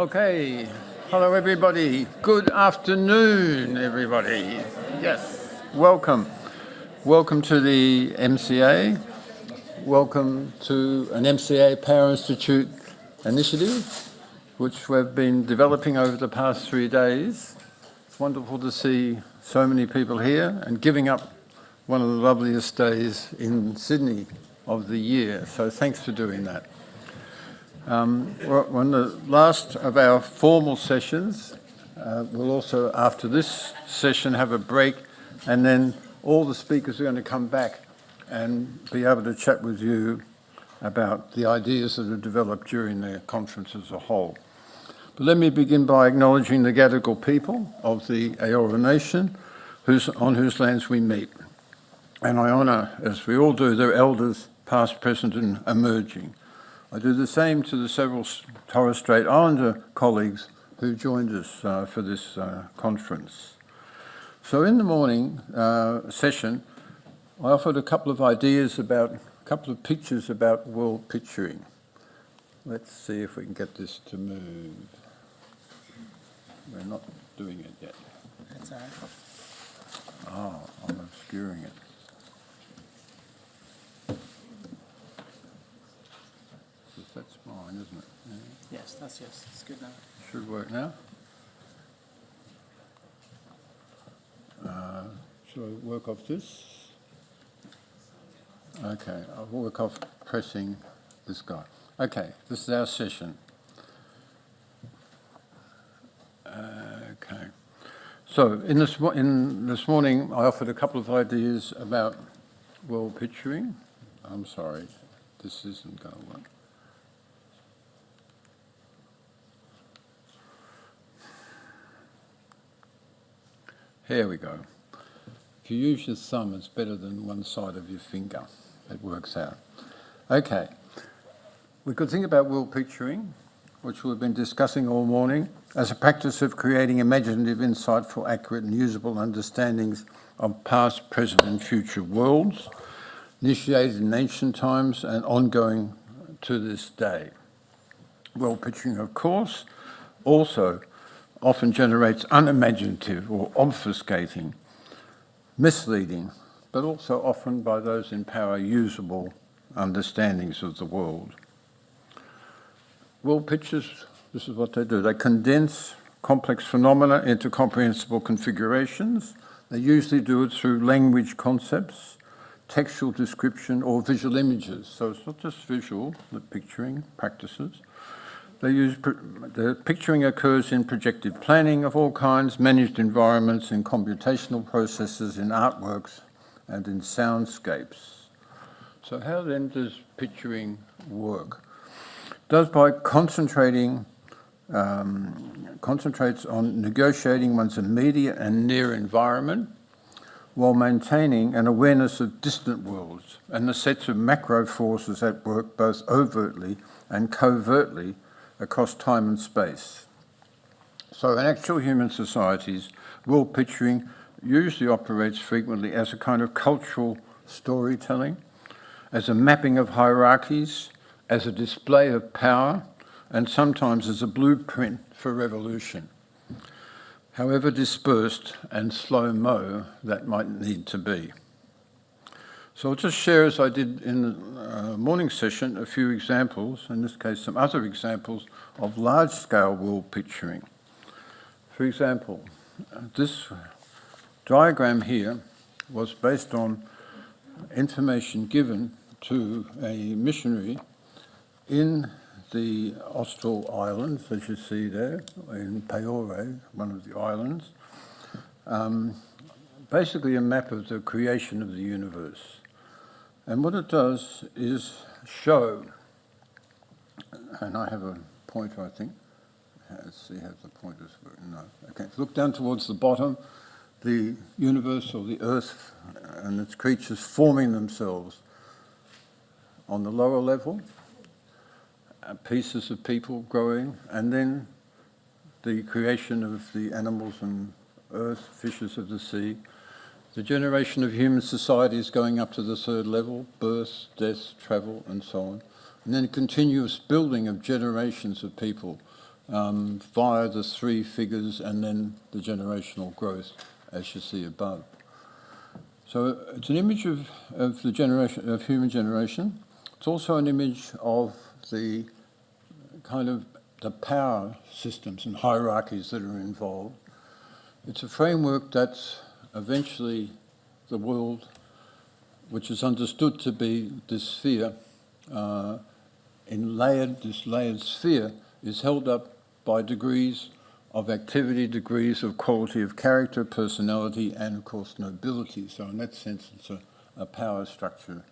Okay, hello everybody. Good afternoon, everybody. Yes, welcome. Welcome to the MCA. Welcome to an MCA Power Institute initiative, which we've been developing over the past 3 days. It's wonderful to see so many people here and giving up one of the loveliest days in Sydney of the year. So thanks for doing that. We're on the last of our formal sessions. We'll also, after this session, have a break, and then all the speakers are going to come back and be able to chat with you about the ideas that are developed during the conference as a whole. But let me begin by acknowledging the Gadigal people of the Eora Nation, on whose lands we meet. And I honour, as we all do, their elders, past, present and emerging. I do the same to the several Torres Strait Islander colleagues who joined us for this conference. So in the morning session, I offered a couple of ideas about, a couple of pictures about world picturing. Let's see if we can get this to move. We're not doing it yet. That's all right. Oh, I'm obscuring it. That's mine, isn't it? Yeah. Yes, that's yours. It's good now. Should work now. Should I work off this? Okay, I'll work off pressing this guy. Okay, this is our session. Okay. So in this morning, I offered a couple of ideas about world picturing. I'm sorry, this isn't going to work. Here we go. If you use your thumb, it's better than one side of your finger. It works out. Okay. We could think about world picturing, which we've been discussing all morning, as a practice of creating imaginative, insightful, accurate and usable understandings of past, present and future worlds, initiated in ancient times and ongoing to this day. World picturing, of course, also often generates unimaginative or obfuscating, misleading, but also often by those in power usable understandings of the world. World pictures, this is what they do. They condense complex phenomena into comprehensible configurations. They usually do it through language concepts, textual description or visual images. So it's not just visual, the picturing practices. The picturing occurs in projective planning of all kinds, managed environments, in computational processes, in artworks, and in soundscapes. So how then does picturing work? It does by concentrates on negotiating one's immediate and near environment, while maintaining an awareness of distant worlds and the sets of macro forces at work both overtly and covertly across time and space. So in actual human societies, world picturing usually operates frequently as a kind of cultural storytelling, as a mapping of hierarchies, as a display of power, and sometimes as a blueprint for revolution, however dispersed and slow-mo that might need to be. So I'll just share, as I did in the morning session, a few examples, in this case some other examples, of large-scale world picturing. For example, this diagram here was based on information given to a missionary in the Austral Islands, as you see there, in Paore, one of the islands. Basically a map of the creation of the universe. And what it does is show, and I have a pointer, I think. Let's see how the pointer's working. No. Okay, look down towards the bottom, the universe or the earth and its creatures forming themselves on the lower level, pieces of people growing, and then the creation of the animals and earth, fishes of the sea, the generation of human societies going up to the third level, birth, death, travel, and so on. And then a continuous building of generations of people via the three figures and then the generational growth, as you see above. So it's an image of the generation of human generation. It's also an image of the kind of the power systems and hierarchies that are involved. It's a framework that's eventually the world, which is understood to be this sphere, this layered sphere is held up by degrees of activity, degrees of quality of character, personality, and of course nobility. So in that sense, it's a power structure,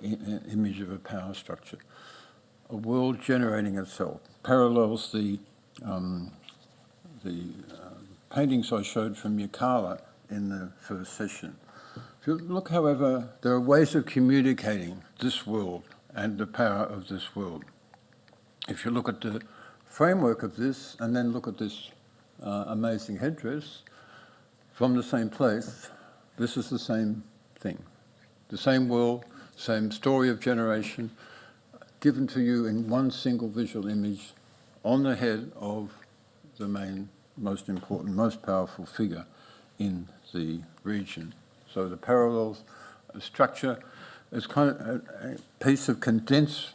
image of a power structure. A world generating itself parallels the paintings I showed from Yukala in the first session. If you look, however, there are ways of communicating this world and the power of this world. If you look at the framework of this and then look at this amazing headdress from the same place, this is the same thing. The same world, same story of generation, given to you in one single visual image on the head of the main, most important, most powerful figure in the region. So the parallels, structure is kind of a piece of condensed,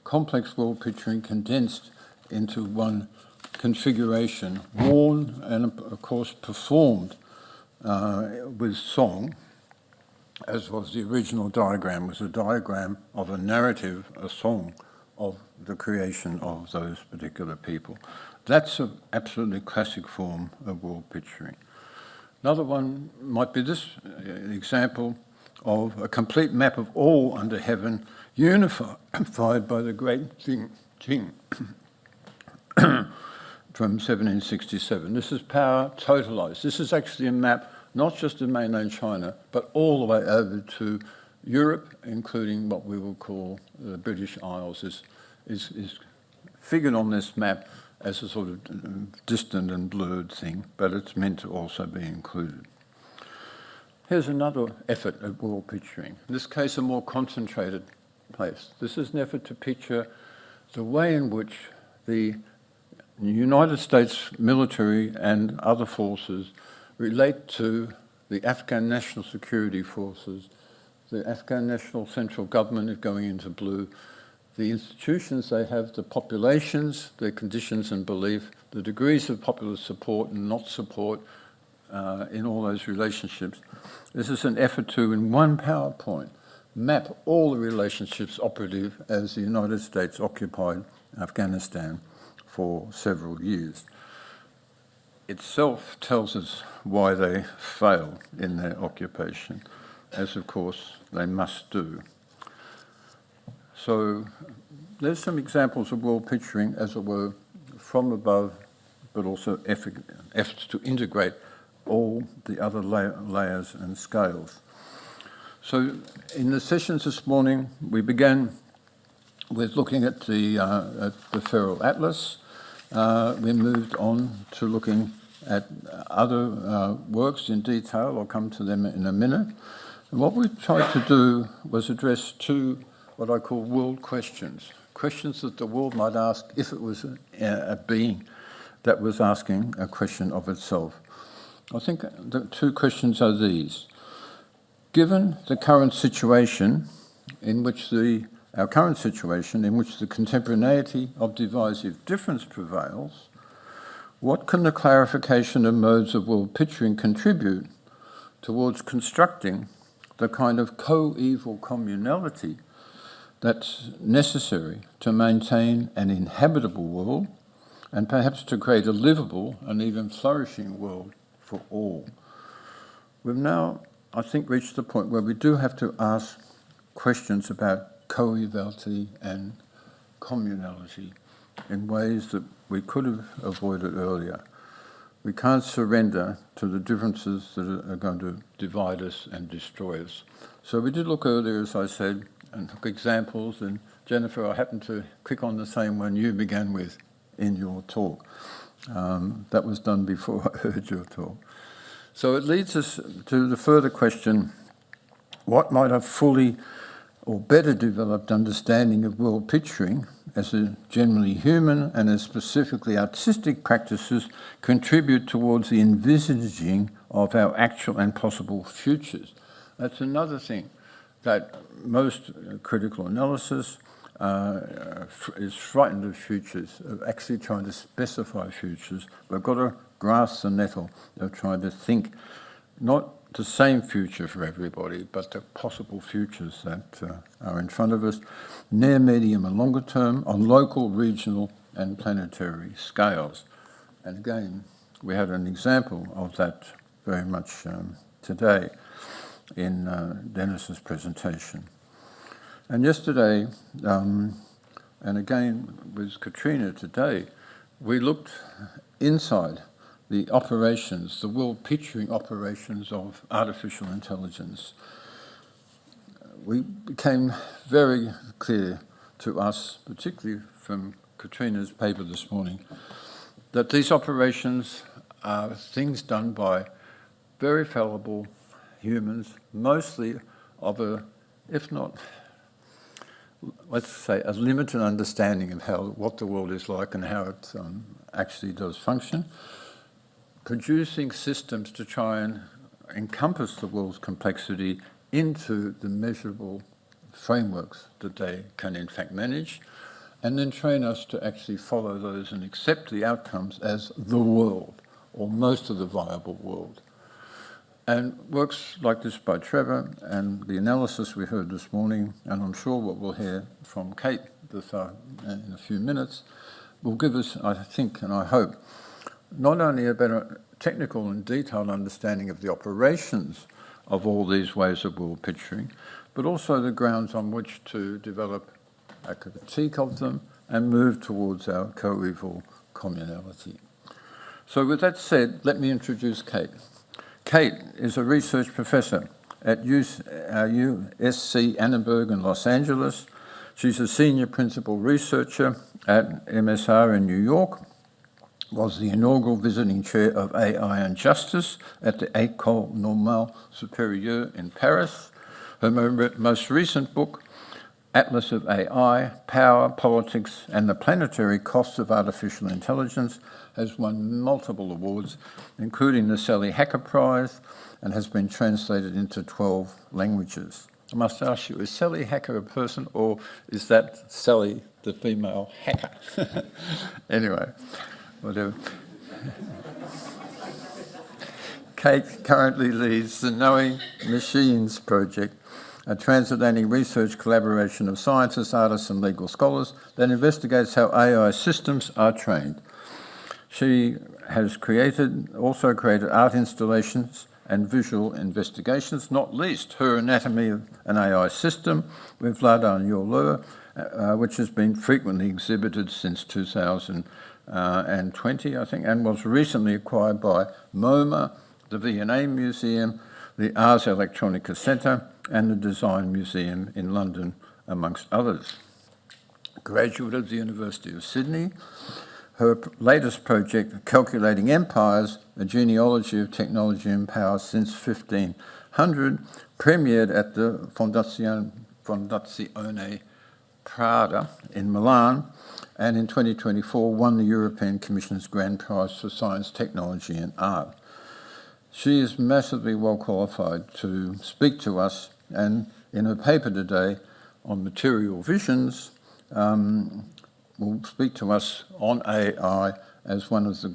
complex world picturing condensed into one configuration, worn and of course performed with song, as was the original diagram, was a diagram of a narrative, a song of the creation of those particular people. That's an absolutely classic form of world picturing. Another one might be this example of a complete map of all under heaven, unified by the great Jing from 1767. This is power totalized. This is actually a map not just of mainland China, but all the way over to Europe, including what we will call the British Isles, is figured on this map as a sort of distant and blurred thing, but it's meant to also be included. Here's another effort at world picturing, in this case a more concentrated place. This is an effort to picture the way in which the United States military and other forces relate to the Afghan National Security Forces. The Afghan National Central Government is going into blue. The institutions they have, the populations, their conditions and belief, the degrees of popular support and not support in all those relationships. This is an effort to, in one PowerPoint, map all the relationships operative as the United States occupied Afghanistan for several years. Itself tells us why they failed in their occupation, as of course they must do. So there's some examples of world picturing, as it were, from above, but also efforts to integrate all the other layers and scales. So in the sessions this morning, we began with looking at the Feral Atlas. We moved on to looking at other works in detail. I'll come to them in a minute. And what we tried to do was address two what I call world questions, questions that the world might ask if it was a being that was asking a question of itself. I think the two questions are these. Given the current situation in which our current situation in which the contemporaneity of divisive difference prevails, what can the clarification of modes of world picturing contribute towards constructing the kind of coeval communality that's necessary to maintain an inhabitable world and perhaps to create a livable and even flourishing world for all? We've now, I think, reached the point where we do have to ask questions about coevality and communality in ways that we could have avoided earlier. We can't surrender to the differences that are going to divide us and destroy us. So we did look earlier, as I said, and took examples, and Jennifer, I happened to click on the same one you began with in your talk. That was done before I heard your talk. So it leads us to the further question, what might a fully or better developed understanding of world picturing as a generally human and as specifically artistic practices contribute towards the envisaging of our actual and possible futures. That's another thing that most critical analysis is frightened of futures, of actually trying to specify futures. We've got to grasp the nettle of trying to think not the same future for everybody, but the possible futures that are in front of us, near, medium and longer term, on local, regional and planetary scales. And again, we had an example of that very much today in Dennis's presentation. And yesterday, and again with Katrina today, we looked inside the operations, the world picturing operations of artificial intelligence. We became very clear to us, particularly from Katrina's paper this morning, that these operations are things done by very fallible humans, mostly of a, if not, let's say, a limited understanding of what the world is like and how it actually does function, producing systems to try and encompass the world's complexity into the measurable frameworks that they can in fact manage, and then train us to actually follow those and accept the outcomes as the world, or most of the viable world. And works like this by Trevor and the analysis we heard this morning, and I'm sure what we'll hear from Kate in a few minutes, will give us, I think and I hope, not only a better technical and detailed understanding of the operations of all these ways of world picturing, but also the grounds on which to develop a critique of them and move towards our coeval communality. So with that said, let me introduce Kate. Kate is a research professor at USC Annenberg in Los Angeles. She's a senior principal researcher at MSR in New York, was the inaugural visiting chair of AI and Justice at the École Normale Supérieure in Paris. Her most recent book, Atlas of AI, Power, Politics, and the Planetary Costs of Artificial Intelligence, has won multiple awards, including the Sally Hacker Prize, and has been translated into 12 languages. I must ask you, is Sally Hacker a person, or is that Sally, the female hacker? Anyway, whatever. Kate currently leads the Knowing Machines project, a transatlantic research collaboration of scientists, artists and legal scholars that investigates how AI systems are trained. She has also created art installations and visual investigations, not least her Anatomy of an AI System with Vladar Njolur, which has been frequently exhibited since 2020, I think, and was recently acquired by MoMA, the V&A Museum, the Ars Electronica Centre, and the Design Museum in London, amongst others. Graduate of the University of Sydney, her latest project, Calculating Empires, a genealogy of technology and power since 1500, premiered at the Fondazione Prada in Milan, and in 2024 won the European Commission's Grand Prize for Science, Technology and Art. She is massively well qualified to speak to us, and in her paper today on material visions, will speak to us on AI as one of the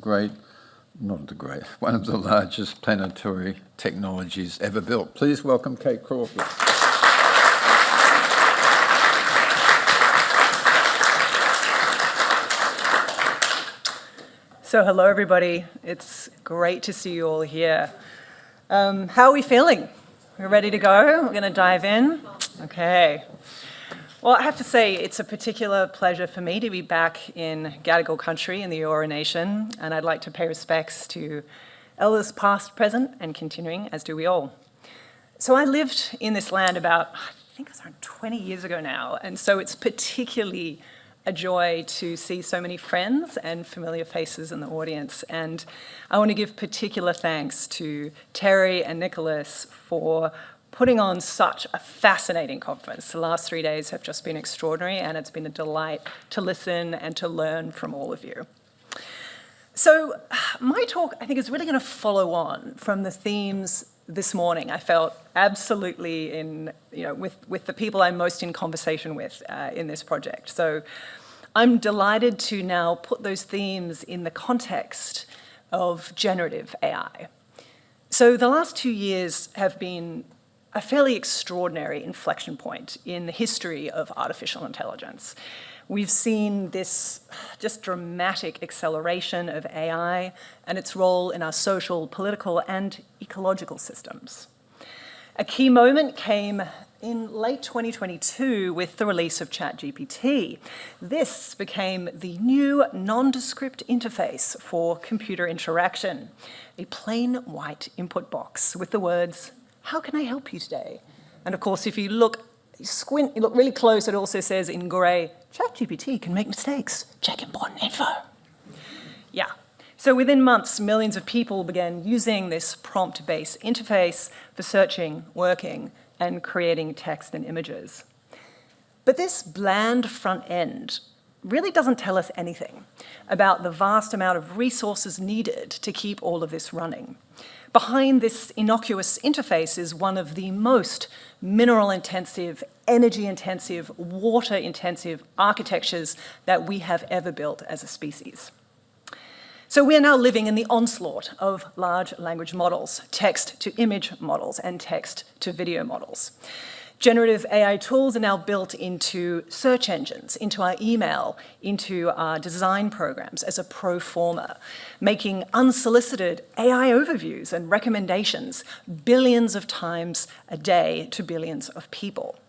largest planetary technologies ever built. Please welcome Kate Crawford. So hello, everybody. It's great to see you all here. How are we feeling? We're ready to go? We're going to dive in? Okay. Well, I have to say, it's a particular pleasure for me to be back in Gadigal country in the Eora Nation, and I'd like to pay respects to elders past, present, and continuing, as do we all. So I lived in this land about, I think it's around 20 years ago now, and so it's particularly a joy to see so many friends and familiar faces in the audience. And I want to give particular thanks to Terry and Nicholas for putting on such a fascinating conference. The last 3 days have just been extraordinary, and it's been a delight to listen and to learn from all of you. So my talk, I think, is really going to follow on from the themes this morning. I felt absolutely with the people I'm most in conversation with in this project. So I'm delighted to now put those themes in the context of generative AI. So the last 2 years have been a fairly extraordinary inflection point in the history of artificial intelligence. We've seen this just dramatic acceleration of AI and its role in our social, political, and ecological systems. A key moment came in late 2022 with the release of ChatGPT. This became the new nondescript interface for computer interaction, a plain white input box with the words, "How can I help you today?" And of course, if you look really close, it also says in grey, ChatGPT can make mistakes. Check important info. Yeah. So within months, millions of people began using this prompt-based interface for searching, working, and creating text and images. But this bland front end really doesn't tell us anything about the vast amount of resources needed to keep all of this running. Behind this innocuous interface is one of the most mineral-intensive, energy-intensive, water-intensive architectures that we have ever built as a species. So we are now living in the onslaught of large language models, text-to-image models, and text-to-video models. Generative AI tools are now built into search engines, into our email, into our design programs as a pro forma, making unsolicited AI overviews and recommendations billions of times a day to billions of people.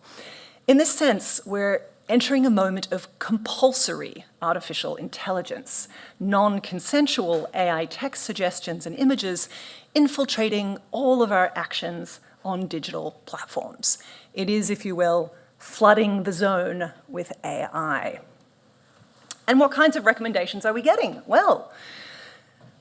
In this sense, we're entering a moment of compulsory artificial intelligence, non-consensual AI text suggestions and images infiltrating all of our actions on digital platforms. It is, if you will, flooding the zone with AI. And what kinds of recommendations are we getting? Well,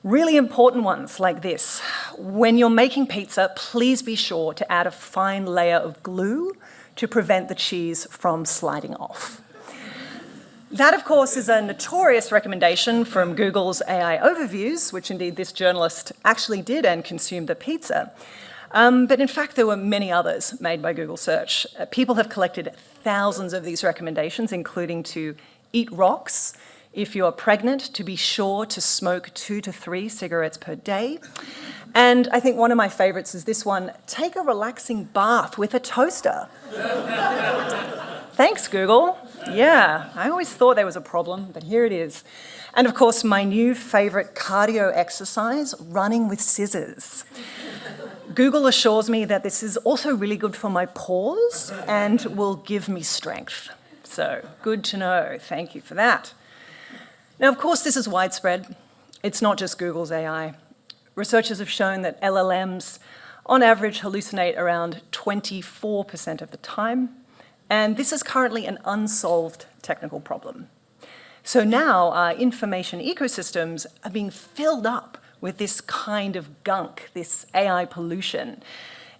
really important ones like this. When you're making pizza, please be sure to add a fine layer of glue to prevent the cheese from sliding off. That, of course, is a notorious recommendation from Google's AI overviews, which indeed this journalist actually did and consumed the pizza. But in fact, there were many others made by Google Search. People have collected thousands of these recommendations, including to eat rocks, if you are pregnant, to be sure to smoke 2 to 3 cigarettes per day. And I think one of my favorites is this one, take a relaxing bath with a toaster. Thanks, Google. Yeah, I always thought there was a problem, but here it is. And of course, my new favorite cardio exercise, running with scissors. Google assures me that this is also really good for my paws and will give me strength. So, good to know. Thank you for that. Now, of course, this is widespread. It's not just Google's AI. Researchers have shown that LLMs, on average, hallucinate around 24% of the time, and this is currently an unsolved technical problem. So now our information ecosystems are being filled up with this kind of gunk, this AI pollution.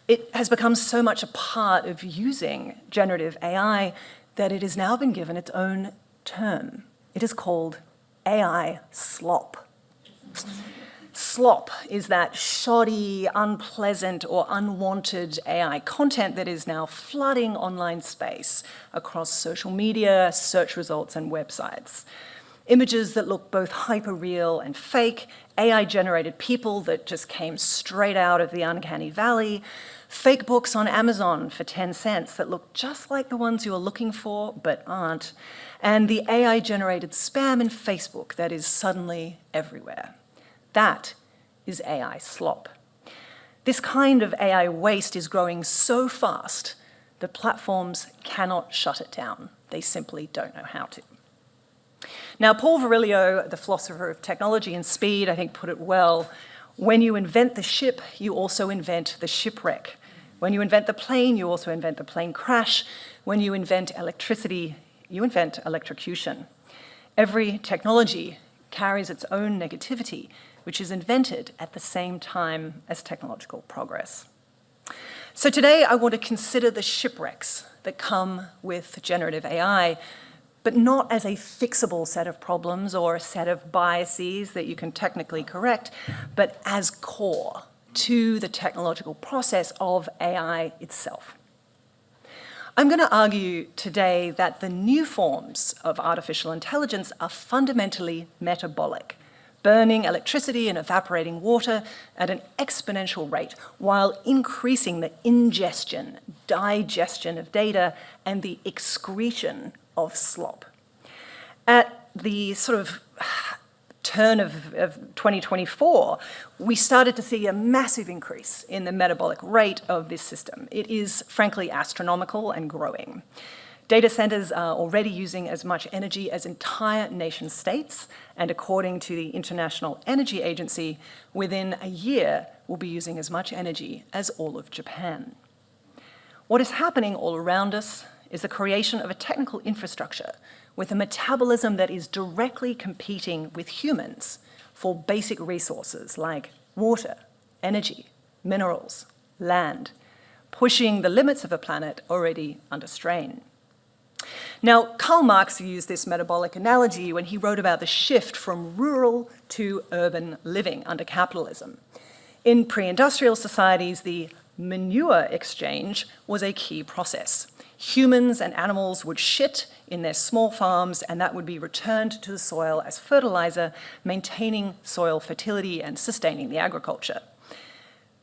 It has become so much a part of using generative AI that it has now been given its own term. It is called AI slop. Slop is that shoddy, unpleasant, or unwanted AI content that is now flooding online space across social media, search results, and websites. Images that look both hyper-real and fake, AI-generated people that just came straight out of the uncanny valley, fake books on Amazon for 10 cents that look just like the ones you are looking for but aren't, and the AI-generated spam in Facebook that is suddenly everywhere. That is AI slop. This kind of AI waste is growing so fast that platforms cannot shut it down. They simply don't know how to. Now, Paul Virilio, the philosopher of technology and speed, I think put it well. When you invent the ship, you also invent the shipwreck. When you invent the plane, you also invent the plane crash. When you invent electricity, you invent electrocution. Every technology carries its own negativity, which is invented at the same time as technological progress. So today I want to consider the shipwrecks that come with generative AI, but not as a fixable set of problems or a set of biases that you can technically correct, but as core to the technological process of AI itself. I'm going to argue today that the new forms of artificial intelligence are fundamentally metabolic, burning electricity and evaporating water at an exponential rate while increasing the ingestion, digestion of data, and the excretion of slop. At the sort of turn of 2024, we started to see a massive increase in the metabolic rate of this system. It is frankly astronomical and growing. Data centers are already using as much energy as entire nation states, and according to the International Energy Agency, within a year we'll be using as much energy as all of Japan. What is happening all around us is the creation of a technical infrastructure with a metabolism that is directly competing with humans for basic resources like water, energy, minerals, land, pushing the limits of a planet already under strain. Now, Karl Marx used this metabolic analogy when he wrote about the shift from rural to urban living under capitalism. In pre-industrial societies, the manure exchange was a key process. Humans and animals would shit in their small farms, and that would be returned to the soil as fertilizer, maintaining soil fertility and sustaining the agriculture.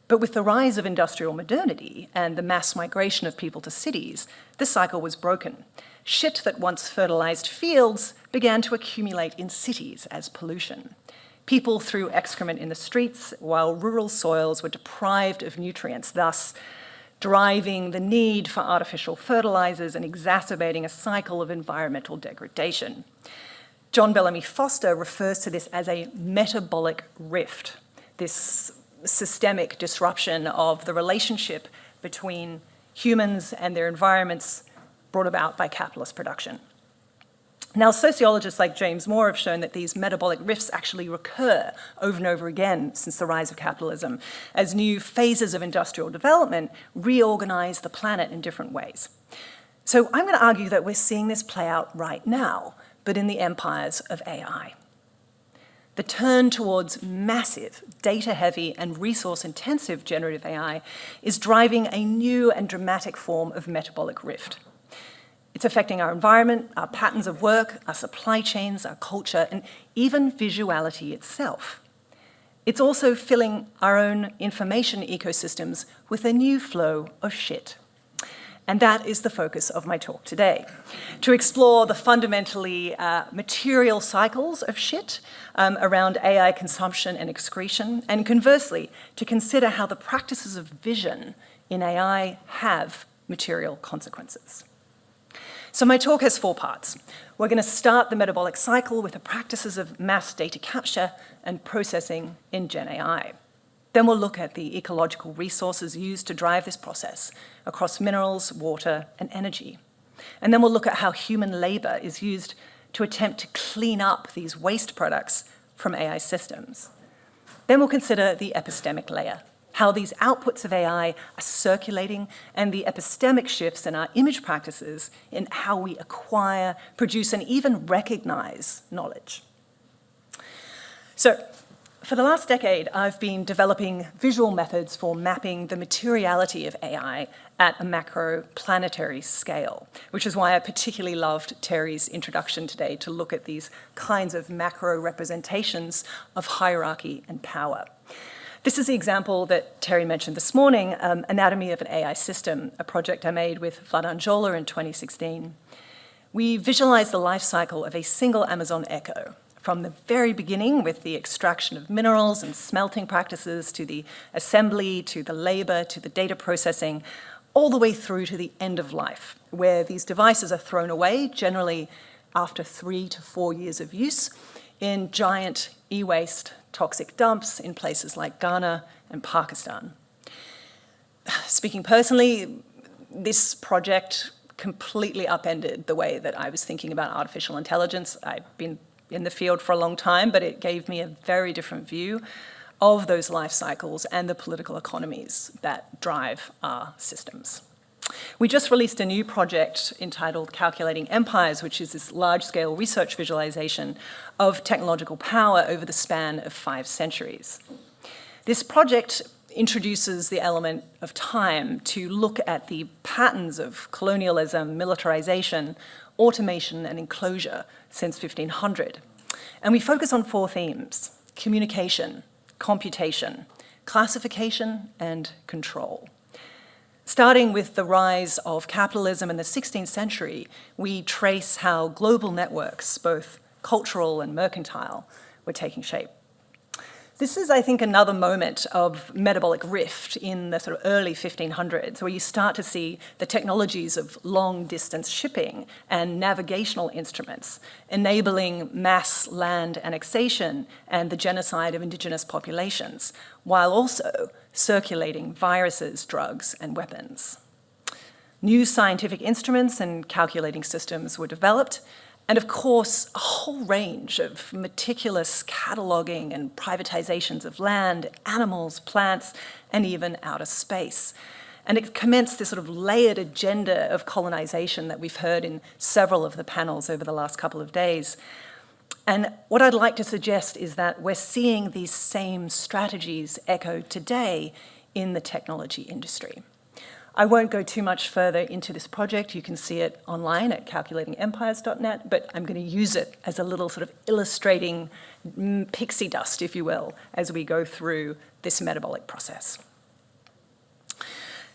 But with the rise of industrial modernity and the mass migration of people to cities, this cycle was broken. Shit that once fertilized fields began to accumulate in cities as pollution. People threw excrement in the streets, while rural soils were deprived of nutrients, thus driving the need for artificial fertilizers and exacerbating a cycle of environmental degradation. John Bellamy Foster refers to this as a metabolic rift, this systemic disruption of the relationship between humans and their environments brought about by capitalist production. Now, sociologists like James Moore have shown that these metabolic rifts actually recur over and over again since the rise of capitalism, as new phases of industrial development reorganize the planet in different ways. So I'm going to argue that we're seeing this play out right now, but in the empires of AI. The turn towards massive, data-heavy, and resource-intensive generative AI is driving a new and dramatic form of metabolic rift. It's affecting our environment, our patterns of work, our supply chains, our culture, and even visuality itself. It's also filling our own information ecosystems with a new flow of shit. And that is the focus of my talk today, to explore the fundamentally material cycles of shit around AI consumption and excretion, and conversely, to consider how the practices of vision in AI have material consequences. So my talk has 4 parts. We're going to start the metabolic cycle with the practices of mass data capture and processing in Gen AI. Then we'll look at the ecological resources used to drive this process across minerals, water, and energy. And then we'll look at how human labor is used to attempt to clean up these waste products from AI systems. Then we'll consider the epistemic layer, how these outputs of AI are circulating, and the epistemic shifts in our image practices in how we acquire, produce, and even recognize knowledge. So, for the last decade, I've been developing visual methods for mapping the materiality of AI at a macro planetary scale, which is why I particularly loved Terry's introduction today to look at these kinds of macro representations of hierarchy and power. This is the example that Terry mentioned this morning, Anatomy of an AI System, a project I made with Vlad Anjola in 2016. We visualized the life cycle of a single Amazon echo, from the very beginning with the extraction of minerals and smelting practices, to the assembly, to the labor, to the data processing, all the way through to the end of life, where these devices are thrown away, generally after 3 to 4 years of use, in giant e-waste toxic dumps in places like Ghana and Pakistan. Speaking personally, this project completely upended the way that I was thinking about artificial intelligence. I've been in the field for a long time, but it gave me a very different view of those life cycles and the political economies that drive our systems. We just released a new project entitled Calculating Empires, which is this large-scale research visualization of technological power over the span of 5 centuries. This project introduces the element of time to look at the patterns of colonialism, militarization, automation, and enclosure since 1500. And we focus on 4 themes: communication, computation, classification, and control. Starting with the rise of capitalism in the 16th century, we trace how global networks, both cultural and mercantile, were taking shape. This is, I think, another moment of metabolic rift in the sort of early 1500s, where you start to see the technologies of long-distance shipping and navigational instruments, enabling mass land annexation and the genocide of indigenous populations, while also circulating viruses, drugs, and weapons. New scientific instruments and calculating systems were developed, and of course, a whole range of meticulous cataloging and privatizations of land, animals, plants, and even outer space. And it commenced this sort of layered agenda of colonization that we've heard in several of the panels over the last couple of days. And what I'd like to suggest is that we're seeing these same strategies echoed today in the technology industry. I won't go too much further into this project. You can see it online at calculatingempires.net, but I'm going to use it as a little sort of illustrating pixie dust, if you will, as we go through this metabolic process.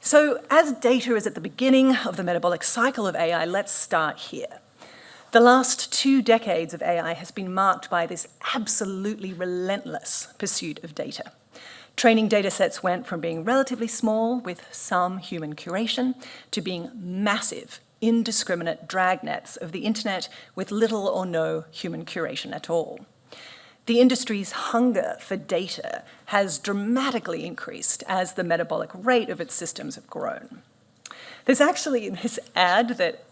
So as data is at the beginning of the metabolic cycle of AI, let's start here. The last 2 decades of AI has been marked by this absolutely relentless pursuit of data. Training data sets went from being relatively small with some human curation to being massive, indiscriminate dragnets of the internet with little or no human curation at all. The industry's hunger for data has dramatically increased as the metabolic rate of its systems have grown. There's actually this ad that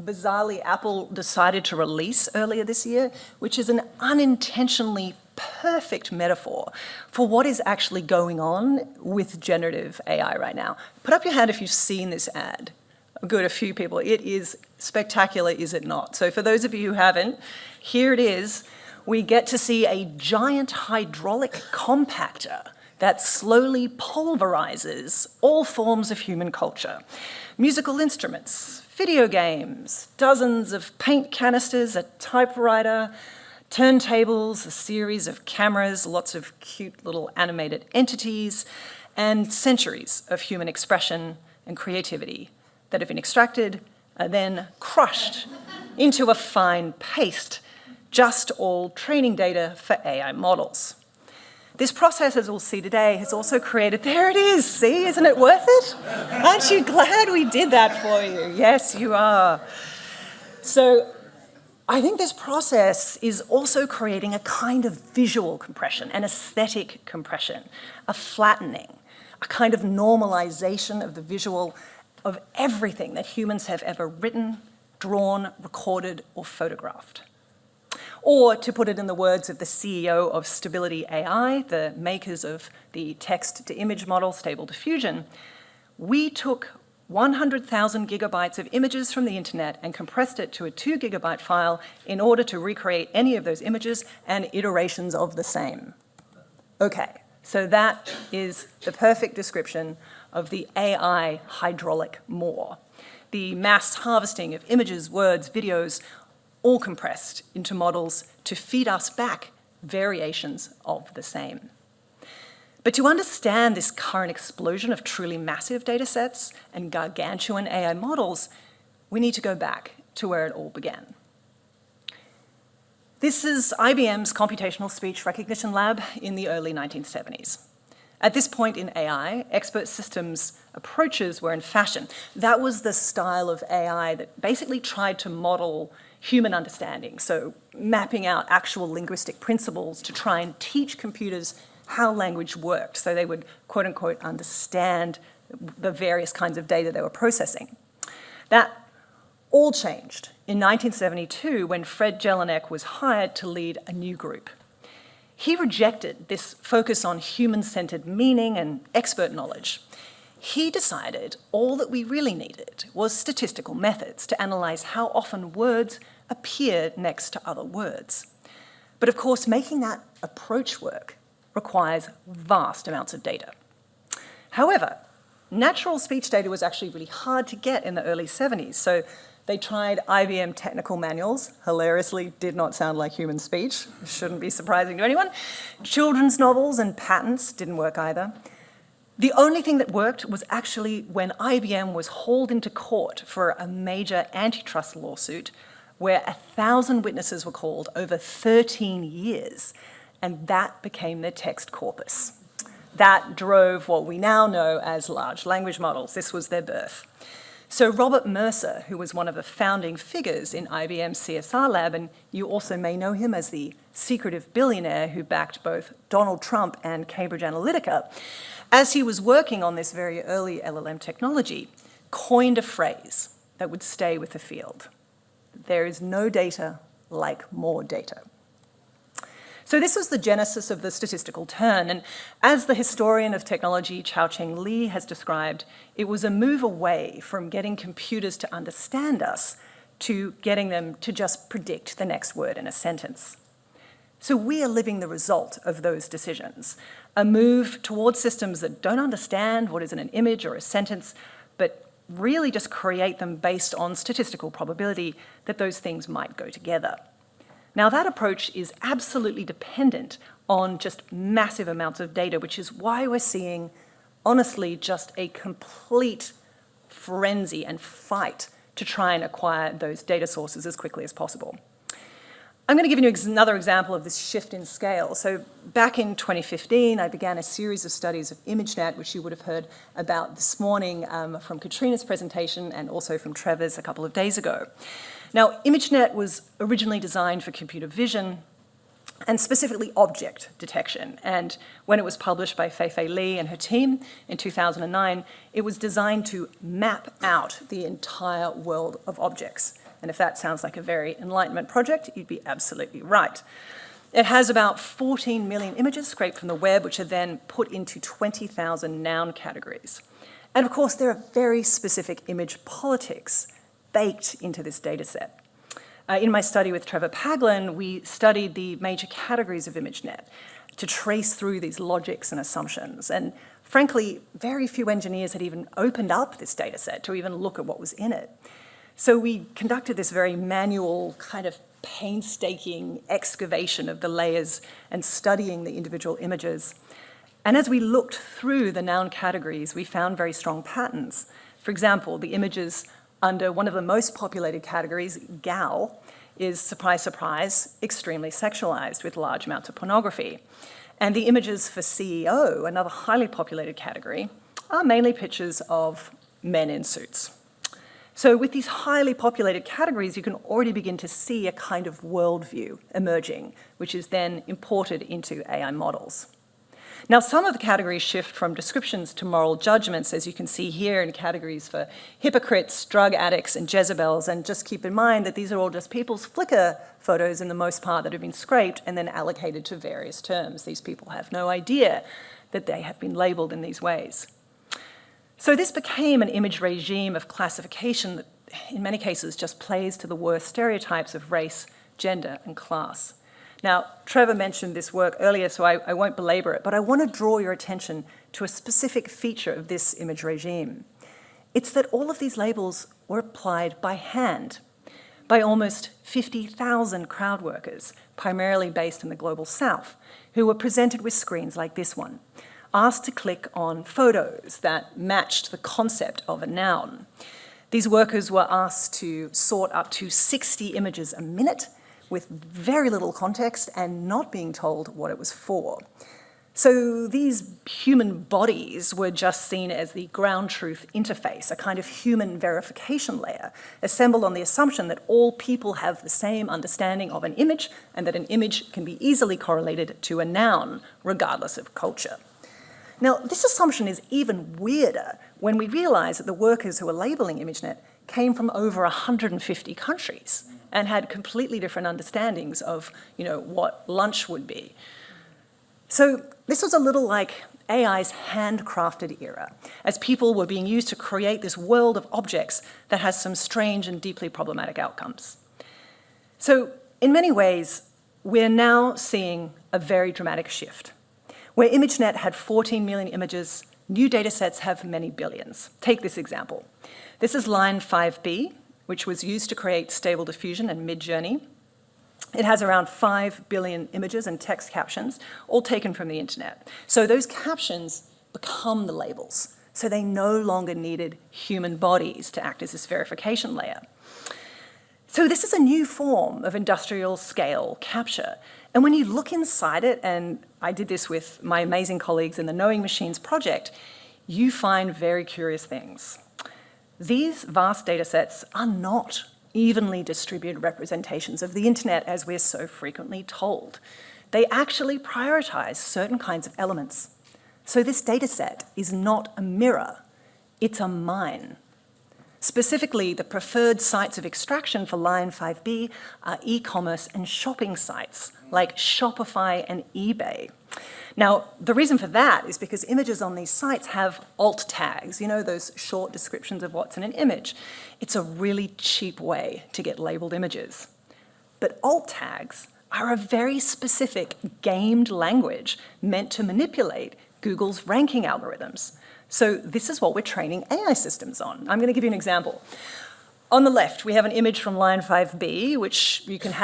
bizarrely Apple decided to release earlier this year, which is an unintentionally perfect metaphor for what is actually going on with generative AI right now. Put up your hand if you've seen this ad. Good, a few people. It is spectacular, is it not? So for those of you who haven't, here it is. We get to see a giant hydraulic compactor that slowly pulverizes all forms of human culture. Musical instruments, video games, dozens of paint canisters, a typewriter, turntables, a series of cameras, lots of cute little animated entities, and centuries of human expression and creativity that have been extracted and then crushed into a fine paste, just all training data for AI models. This process, as we'll see today, has also created, there it is, see, isn't it worth it? Aren't you glad we did that for you? Yes, you are. So I think this process is also creating a kind of visual compression, an aesthetic compression, a flattening, a kind of normalization of the visual of everything that humans have ever written, drawn, recorded, or photographed. Or, to put it in the words of the CEO of Stability AI, the makers of the text-to-image model Stable Diffusion, we took 100,000 gigabytes of images from the internet and compressed it to a 2 gigabyte file in order to recreate any of those images and iterations of the same. Okay, so that is the perfect description of the AI hydraulic maw. The mass harvesting of images, words, videos, all compressed into models to feed us back variations of the same. But to understand this current explosion of truly massive data sets and gargantuan AI models, we need to go back to where it all began. This is IBM's computational speech recognition lab in the early 1970s. At this point in AI, expert systems approaches were in fashion. That was the style of AI that basically tried to model human understanding, so mapping out actual linguistic principles to try and teach computers how language worked, so they would, quote unquote, understand the various kinds of data they were processing. That all changed in 1972 when Fred Jelinek was hired to lead a new group. he rejected this focus on human-centered meaning and expert knowledge. He decided all that we really needed was statistical methods to analyze how often words appear next to other words. But of course, making that approach work requires vast amounts of data. However, natural speech data was actually really hard to get in the early 70s, so they tried IBM technical manuals, hilariously did not sound like human speech, shouldn't be surprising to anyone. Children's novels and patents didn't work either. The only thing that worked was actually when IBM was hauled into court for a major antitrust lawsuit where 1,000 witnesses were called over 13 years, and that became their text corpus. That drove what we now know as large language models. This was their birth. So Robert Mercer, who was one of the founding figures in IBM's CSR lab, and you also may know him as the secretive billionaire who backed both Donald Trump and Cambridge Analytica, as he was working on this very early LLM technology, coined a phrase that would stay with the field. There is no data like more data. So this was the genesis of the statistical turn, and as the historian of technology Chao-Cheng Li has described, it was a move away from getting computers to understand us to getting them to just predict the next word in a sentence. So we are living the result of those decisions, a move towards systems that don't understand what is in an image or a sentence, but really just create them based on statistical probability that those things might go together. Now, that approach is absolutely dependent on just massive amounts of data, which is why we're seeing, honestly, just a complete frenzy and fight to try and acquire those data sources as quickly as possible. I'm going to give you another example of this shift in scale. So back in 2015, I began a series of studies of ImageNet, which you would have heard about this morning from Katrina's presentation and also from Trevor's a couple of days ago. Now, ImageNet was originally designed for computer vision and specifically object detection. And when it was published by Fei-Fei Li and her team in 2009, it was designed to map out the entire world of objects. And if that sounds like a very Enlightenment project, you'd be absolutely right. It has about 14 million images scraped from the web, which are then put into 20,000 noun categories. And of course, there are very specific image politics baked into this data set. In my study with Trevor Paglen, we studied the major categories of ImageNet to trace through these logics and assumptions. And frankly, very few engineers had even opened up this data set to even look at what was in it. So we conducted this very manual, kind of painstaking excavation of the layers and studying the individual images. And as we looked through the noun categories, we found very strong patterns. For example, the images under one of the most populated categories, gal, is, surprise, surprise, extremely sexualized with large amounts of pornography. And the images for CEO, another highly populated category, are mainly pictures of men in suits. So with these highly populated categories, you can already begin to see a kind of worldview emerging, which is then imported into AI models. Now, some of the categories shift from descriptions to moral judgments, as you can see here in categories for hypocrites, drug addicts, and Jezebels. And just keep in mind that these are all just people's Flickr photos, in the most part, that have been scraped and then allocated to various terms. These people have no idea that they have been labeled in these ways. So this became an image regime of classification that, in many cases, just plays to the worst stereotypes of race, gender, and class. Now, Trevor mentioned this work earlier, so I won't belabor it, but I want to draw your attention to a specific feature of this image regime. It's that all of these labels were applied by hand by almost 50,000 crowd workers, primarily based in the global south, who were presented with screens like this one, asked to click on photos that matched the concept of a noun. These workers were asked to sort up to 60 images a minute with very little context and not being told what it was for. So these human bodies were just seen as the ground truth interface, a kind of human verification layer, assembled on the assumption that all people have the same understanding of an image and that an image can be easily correlated to a noun, regardless of culture. Now, this assumption is even weirder when we realize that the workers who were labeling ImageNet came from over 150 countries and had completely different understandings of, what lunch would be. So this was a little like AI's handcrafted era, as people were being used to create this world of objects that has some strange and deeply problematic outcomes. So in many ways, we're now seeing a very dramatic shift. Where ImageNet had 14 million images, new datasets have many billions. Take this example. This is line 5B, which was used to create Stable Diffusion and Midjourney. It has around 5 billion images and text captions, all taken from the internet. So those captions become the labels. So they no longer needed human bodies to act as this verification layer. So this is a new form of industrial scale capture. And when you look inside it, and I did this with my amazing colleagues in the Knowing Machines project, you find very curious things. These vast datasets are not evenly distributed representations of the internet as we're so frequently told. They actually prioritize certain kinds of elements. So this dataset is not a mirror, it's a mine. Specifically, the preferred sites of extraction for line 5B are e-commerce and shopping sites like Shopify and eBay. Now, the reason for that is because images on these sites have alt tags, those short descriptions of what's in an image. It's a really cheap way to get labeled images. But alt tags are a very specific gamed language meant to manipulate Google's ranking algorithms. So this is what we're training AI systems on. I'm going to give you an example. On the left, we have an image from line 5B, which you can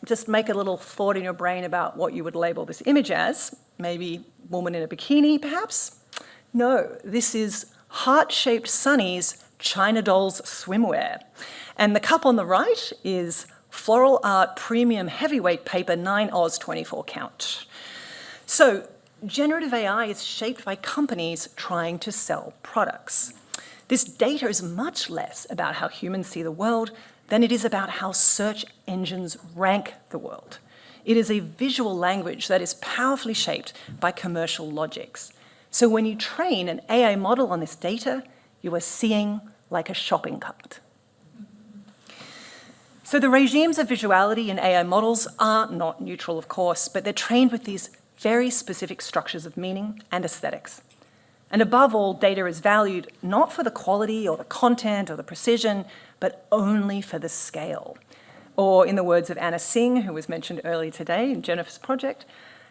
just make a little thought in your brain about what you would label this image as. Maybe woman in a bikini, perhaps? No, this is heart-shaped Sunny's China Dolls swimwear. And the cup on the right is Floral Art Premium Heavyweight Paper 9 Oz 24 count. So generative AI is shaped by companies trying to sell products. This data is much less about how humans see the world than it is about how search engines rank the world. It is a visual language that is powerfully shaped by commercial logics. So when you train an AI model on this data, you are seeing like a shopping cart. So the regimes of visuality in AI models are not neutral, of course, but they're trained with these very specific structures of meaning and aesthetics. And above all, data is valued not for the quality or the content or the precision, but only for the scale. Or in the words of Anna Singh, who was mentioned earlier today in Jennifer's project,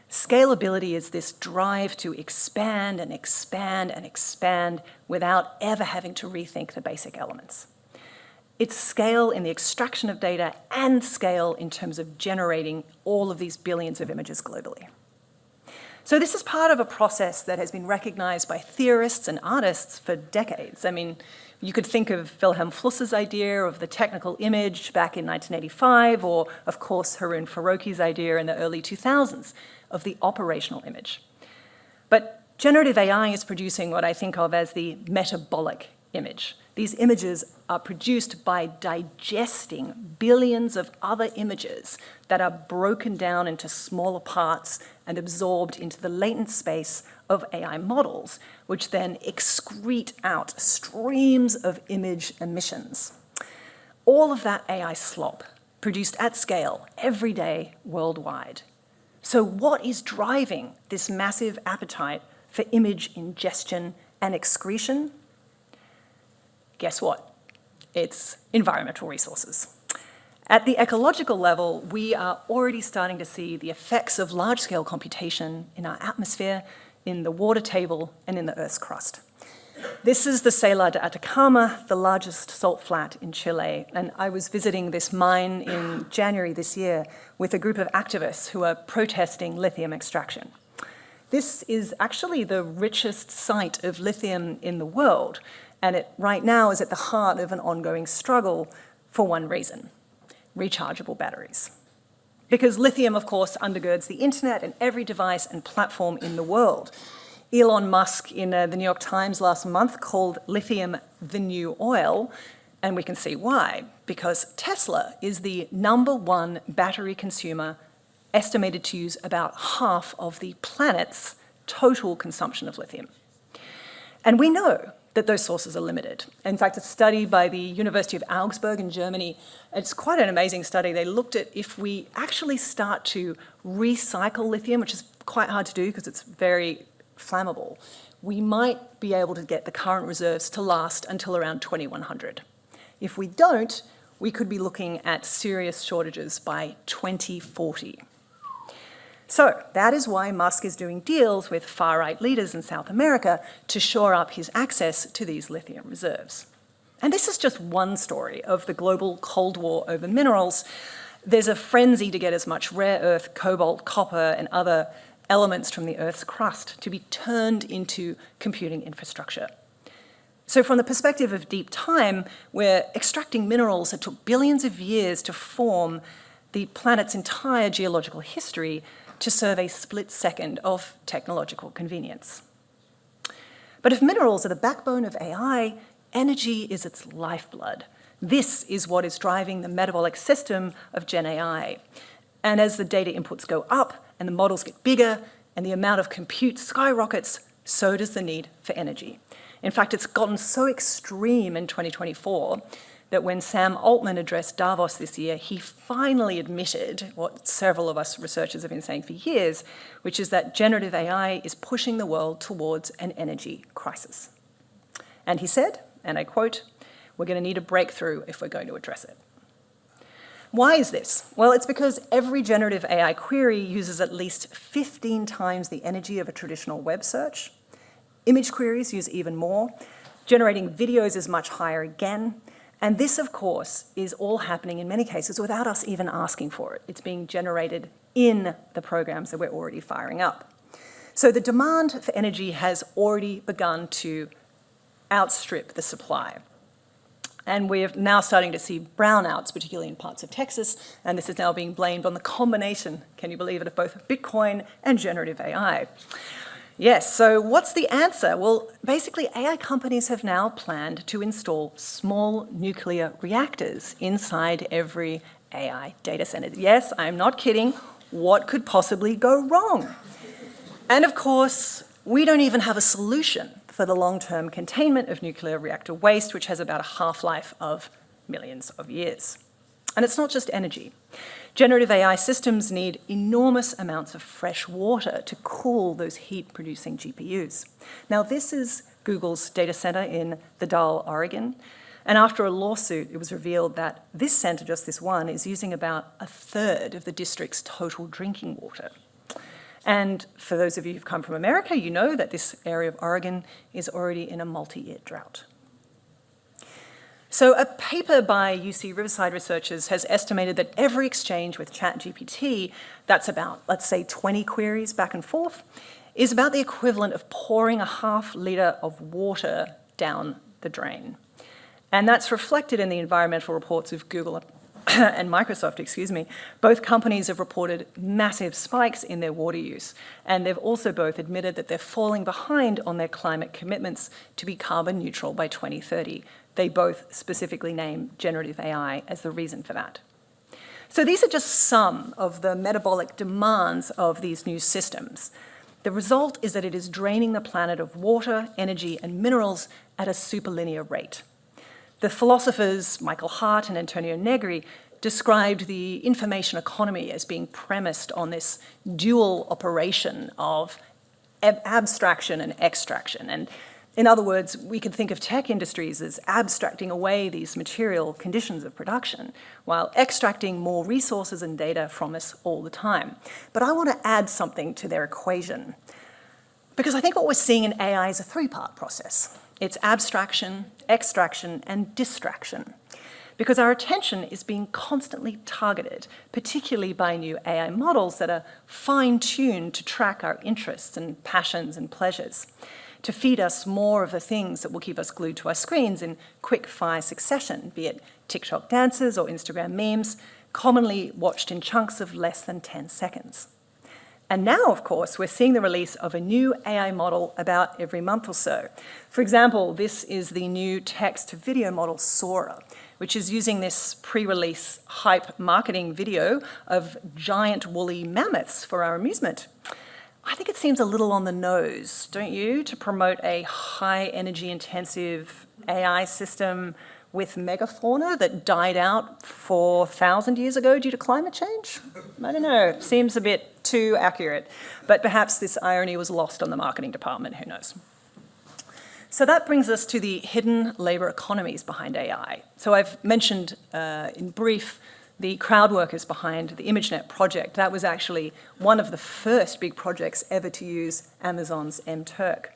scalability is this drive to expand and expand and expand without ever having to rethink the basic elements. It's scale in the extraction of data and scale in terms of generating all of these billions of images globally. So this is part of a process that has been recognized by theorists and artists for decades. I mean, you could think of Wilhelm Flusser's idea of the technical image back in 1985, or of course Haroon Farouqi's idea in the early 2000s of the operational image. But generative AI is producing what I think of as the metabolic image. These images are produced by digesting billions of other images that are broken down into smaller parts and absorbed into the latent space of AI models, which then excrete out streams of image emissions. All of that AI slop produced at scale every day worldwide. So what is driving this massive appetite for image ingestion and excretion? Guess what? It's environmental resources. At the ecological level, we are already starting to see the effects of large-scale computation in our atmosphere, in the water table, and in the Earth's crust. This is the Salar de Atacama, the largest salt flat in Chile, and I was visiting this mine in January this year with a group of activists who are protesting lithium extraction. This is actually the richest site of lithium in the world, and it right now is at the heart of an ongoing struggle for one reason: rechargeable batteries. Because lithium, of course, undergirds the internet and every device and platform in the world. Elon Musk in the New York Times last month called lithium the new oil, and we can see why. Because Tesla is the #1 battery consumer, estimated to use about half of the planet's total consumption of lithium. And we know that those sources are limited. In fact, a study by the University of Augsburg in Germany, it's quite an amazing study. They looked at if we actually start to recycle lithium, which is quite hard to do because it's very flammable, we might be able to get the current reserves to last until around 2100. If we don't, we could be looking at serious shortages by 2040. So that is why Musk is doing deals with far-right leaders in South America to shore up his access to these lithium reserves. And this is just one story of the global Cold War over minerals. There's a frenzy to get as much rare earth, cobalt, copper, and other elements from the Earth's crust to be turned into computing infrastructure. So from the perspective of deep time, we're extracting minerals that took billions of years to form the planet's entire geological history to serve a split second of technological convenience. But if minerals are the backbone of AI, energy is its lifeblood. This is what is driving the metabolic system of Gen AI. And as the data inputs go up and the models get bigger and the amount of compute skyrockets, so does the need for energy. In fact, it's gotten so extreme in 2024 that when Sam Altman addressed Davos this year, he finally admitted what several of us researchers have been saying for years, which is that generative AI is pushing the world towards an energy crisis. And he said, and I quote, "We're going to need a breakthrough if we're going to address it." Why is this? Well, it's because every generative AI query uses at least 15 times the energy of a traditional web search. Image queries use even more. Generating videos is much higher again. And this, of course, is all happening in many cases without us even asking for it. It's being generated in the programs that we're already firing up. So the demand for energy has already begun to outstrip the supply. And we're now starting to see brownouts, particularly in parts of Texas, and this is now being blamed on the combination, can you believe it, of both Bitcoin and generative AI. Yes, so what's the answer? Well, basically AI companies have now planned to install small nuclear reactors inside every AI data center. Yes, I'm not kidding. What could possibly go wrong? And of course, we don't even have a solution for the long-term containment of nuclear reactor waste, which has about a half-life of millions of years. And it's not just energy. Generative AI systems need enormous amounts of fresh water to cool those heat-producing GPUs. Now, this is Google's data center in the Dalles, Oregon. And after a lawsuit, it was revealed that this center, just this one, is using about a third of the district's total drinking water. And for those of you who've come from America, you know that this area of Oregon is already in a multi-year drought. So a paper by UC Riverside researchers has estimated that every exchange with ChatGPT, that's about, let's say, 20 queries back and forth, is about the equivalent of pouring a half-litre of water down the drain. And that's reflected in the environmental reports of Google and Microsoft, Both companies have reported massive spikes in their water use, and they've also both admitted that they're falling behind on their climate commitments to be carbon neutral by 2030. They both specifically name generative AI as the reason for that. So these are just some of the metabolic demands of these new systems. The result is that it is draining the planet of water, energy, and minerals at a superlinear rate. The philosophers Michael Hart and Antonio Negri described the information economy as being premised on this dual operation of abstraction and extraction. And in other words, we could think of tech industries as abstracting away these material conditions of production while extracting more resources and data from us all the time. But I want to add something to their equation, because I think what we're seeing in AI is a three-part process. It's abstraction, extraction, and distraction, because our attention is being constantly targeted, particularly by new AI models that are fine-tuned to track our interests and passions and pleasures, to feed us more of the things that will keep us glued to our screens in quick-fire succession, be it TikTok dances or Instagram memes, commonly watched in chunks of less than 10 seconds. And now, of course, we're seeing the release of a new AI model about every month or so. For example, this is the new text-to-video model Sora, which is using this pre-release hype marketing video of giant woolly mammoths for our amusement. I think it seems a little on the nose, don't you, to promote a high energy intensive AI system with megafauna that died out 4,000 years ago due to climate change? I don't know, seems a bit too accurate. But perhaps this irony was lost on the marketing department, who knows? So that brings us to the hidden labor economies behind AI. So I've mentioned in brief the crowd workers behind the ImageNet project. That was actually one of the first big projects ever to use Amazon's mTurk.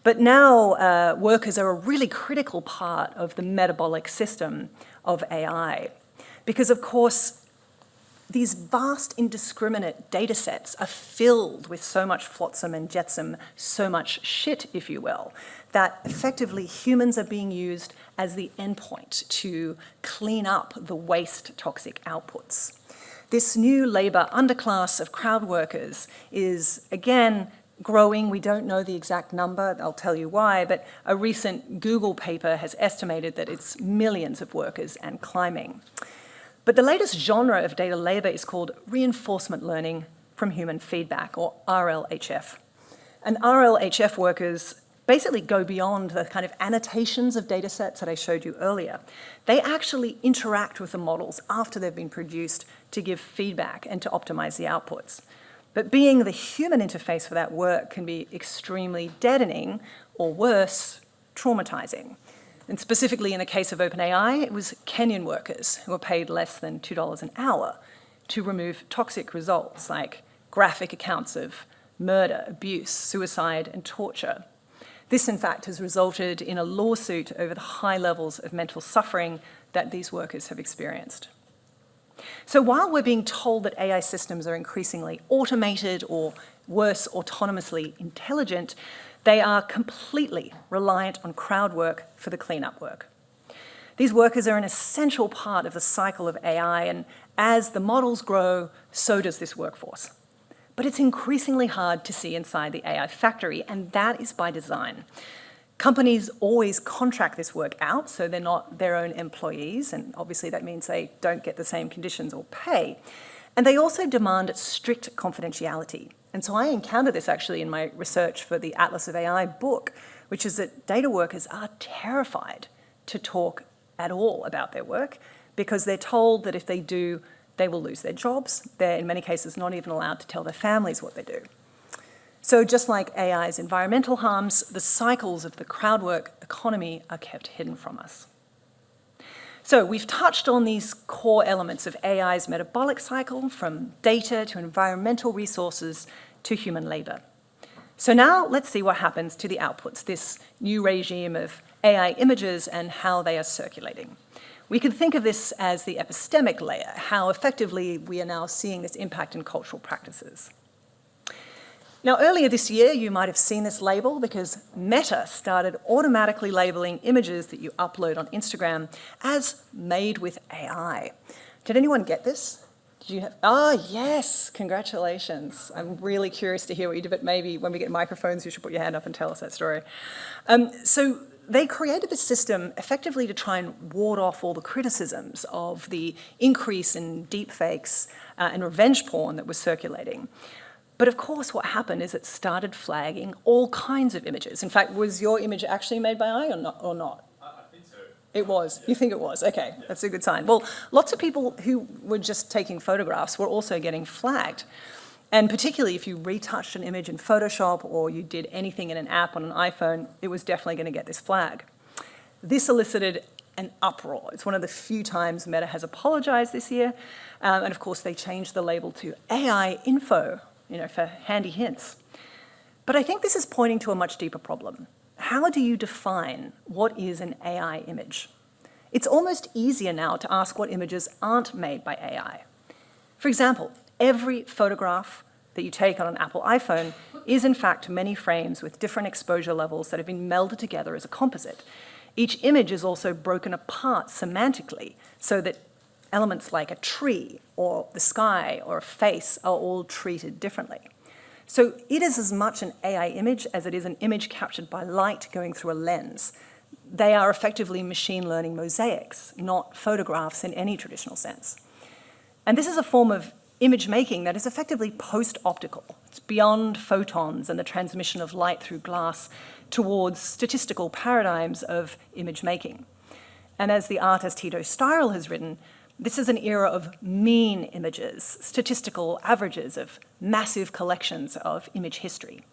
But now workers are a really critical part of the metabolic system of AI. Because of course, these vast indiscriminate data sets are filled with so much flotsam and jetsam, so much shit, if you will, that effectively humans are being used as the endpoint to clean up the waste toxic outputs. This new labor underclass of crowd workers is, again, growing. We don't know the exact number, I'll tell you why, but a recent Google paper has estimated that it's millions of workers and climbing. But the latest genre of data labor is called reinforcement learning from human feedback, or RLHF. And RLHF workers basically go beyond the kind of annotations of data sets that I showed you earlier. They actually interact with the models after they've been produced to give feedback and to optimize the outputs. But being the human interface for that work can be extremely deadening, or worse, traumatizing. And specifically in the case of OpenAI, it was Kenyan workers who were paid less than $2 an hour to remove toxic results like graphic accounts of murder, abuse, suicide, and torture. This, in fact, has resulted in a lawsuit over the high levels of mental suffering that these workers have experienced. So while we're being told that AI systems are increasingly automated or worse, autonomously intelligent, they are completely reliant on crowd work for the cleanup work. These workers are an essential part of the cycle of AI, and as the models grow, so does this workforce. But it's increasingly hard to see inside the AI factory, and that is by design. Companies always contract this work out, so they're not their own employees, and obviously that means they don't get the same conditions or pay. And they also demand strict confidentiality. And so I encountered this actually in my research for the Atlas of AI book, which is that data workers are terrified to talk at all about their work because they're told that if they do, they will lose their jobs. They're in many cases not even allowed to tell their families what they do. So just like AI's environmental harms, the cycles of the crowd work economy are kept hidden from us. So we've touched on these core elements of AI's metabolic cycle, from data to environmental resources to human labor. So now let's see what happens to the outputs, this new regime of AI images and how they are circulating. We can think of this as the epistemic layer, how effectively we are now seeing this impact in cultural practices. Now, earlier this year, you might have seen this label because Meta started automatically labeling images that you upload on Instagram as made with AI. Did anyone get this? Did you have? Yes, congratulations. I'm really curious to hear what you did, but maybe when we get microphones, you should put your hand up and tell us that story. So they created this system effectively to try and ward off all the criticisms of the increase in deepfakes and revenge porn that was circulating. But of course, what happened is it started flagging all kinds of images. In fact, was your image actually made by AI or not? I think so. It was? You think it was? Okay, that's a good sign. Well, lots of people who were just taking photographs were also getting flagged. And particularly if you retouched an image in Photoshop or you did anything in an app on an iPhone, it was definitely going to get this flag. This elicited an uproar. It's one of the few times Meta has apologized this year. And of course, they changed the label to AI info, for handy hints. But I think this is pointing to a much deeper problem. How do you define what is an AI image? It's almost easier now to ask what images aren't made by AI. For example, every photograph that you take on an Apple iPhone is in fact many frames with different exposure levels that have been melded together as a composite. Each image is also broken apart semantically so that elements like a tree or the sky or a face are all treated differently. So it is as much an AI image as it is an image captured by light going through a lens. They are effectively machine learning mosaics, not photographs in any traditional sense. And this is a form of image making that is effectively post-optical. It's beyond photons and the transmission of light through glass towards statistical paradigms of image making. And as the artist Hito Steyerl has written, this is an era of mean images, statistical averages of massive collections of image history.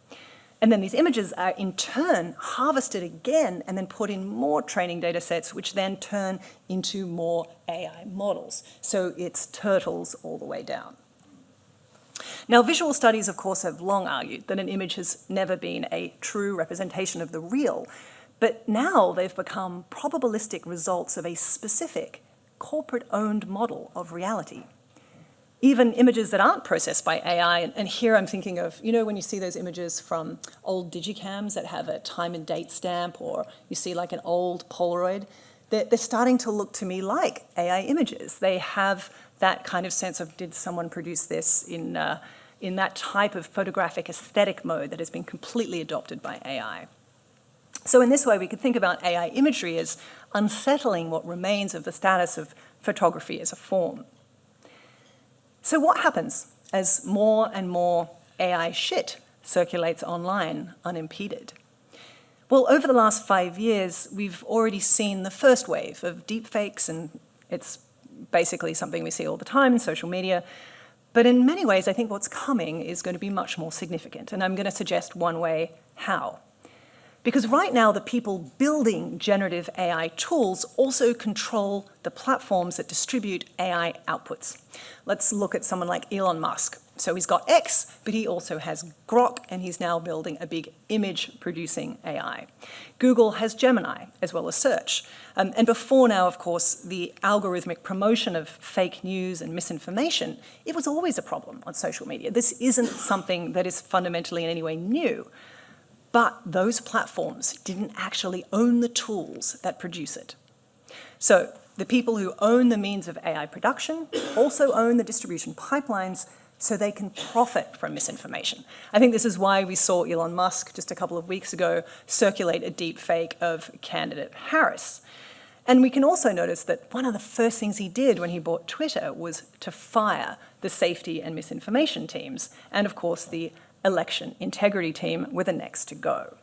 And then these images are in turn harvested again and then put in more training data sets, which then turn into more AI models. So it's turtles all the way down. Now, visual studies, of course, have long argued that an image has never been a true representation of the real, but now they've become probabilistic results of a specific corporate-owned model of reality. Even images that aren't processed by AI, and here I'm thinking of, you know, when you see those images from old digicams that have a time and date stamp, or you see like an old Polaroid, they're starting to look to me like AI images. They have that kind of sense of, did someone produce this in that type of photographic aesthetic mode that has been completely adopted by AI. So in this way, we could think about AI imagery as unsettling what remains of the status of photography as a form. So what happens as more and more AI shit circulates online unimpeded? Well, over the last 5 years, we've already seen the first wave of deepfakes, and it's basically something we see all the time in social media. But in many ways, I think what's coming is going to be much more significant, and I'm going to suggest one way how. Because right now, the people building generative AI tools also control the platforms that distribute AI outputs. Let's look at someone like Elon Musk. So he's got X, but he also has Grok, and he's now building a big image-producing AI. Google has Gemini, as well as search. And before now, of course, the algorithmic promotion of fake news and misinformation, it was always a problem on social media. This isn't something that is fundamentally in any way new. But those platforms didn't actually own the tools that produce it. So the people who own the means of AI production also own the distribution pipelines, so they can profit from misinformation. I think this is why we saw Elon Musk just a couple of weeks ago circulate a deep fake of candidate Harris. And we can also notice that one of the first things he did when he bought Twitter was to fire the safety and misinformation teams, and of course the election integrity team were the next to go.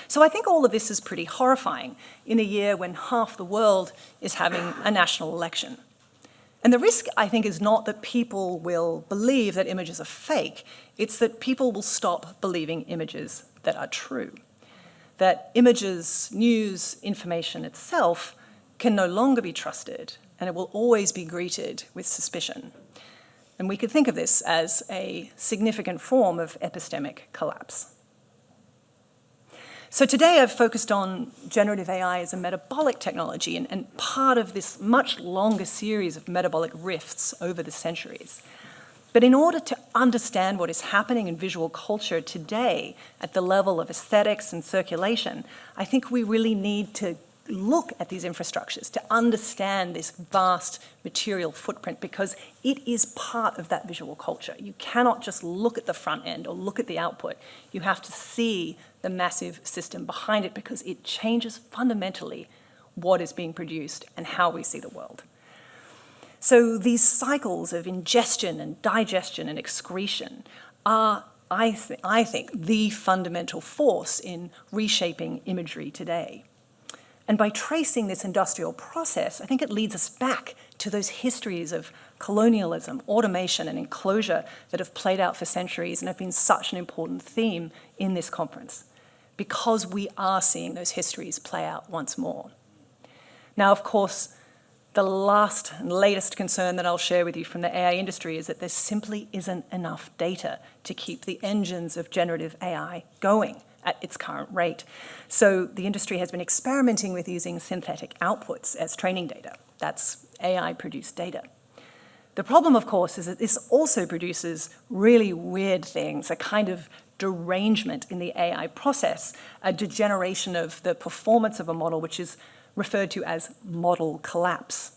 So I think all of this is pretty horrifying in a year when half the world is having a national election. And the risk, I think, is not that people will believe that images are fake, it's that people will stop believing images that are true. That images, news, information itself can no longer be trusted, and it will always be greeted with suspicion. And we could think of this as a significant form of epistemic collapse. So today I've focused on generative AI as a metabolic technology and part of this much longer series of metabolic rifts over the centuries. But in order to understand what is happening in visual culture today at the level of aesthetics and circulation, I think we really need to look at these infrastructures to understand this vast material footprint, because it is part of that visual culture. You cannot just look at the front end or look at the output. You have to see the massive system behind it, because it changes fundamentally what is being produced and how we see the world. So these cycles of ingestion and digestion and excretion are, I think, the fundamental force in reshaping imagery today. And by tracing this industrial process, I think it leads us back to those histories of colonialism, automation, and enclosure that have played out for centuries and have been such an important theme in this conference, because we are seeing those histories play out once more. Now, of course, the last and latest concern that I'll share with you from the AI industry is that there simply isn't enough data to keep the engines of generative AI going at its current rate. So the industry has been experimenting with using synthetic outputs as training data. That's AI-produced data. The problem, of course, is that this also produces really weird things, a kind of derangement in the AI process, a degeneration of the performance of a model, which is referred to as model collapse.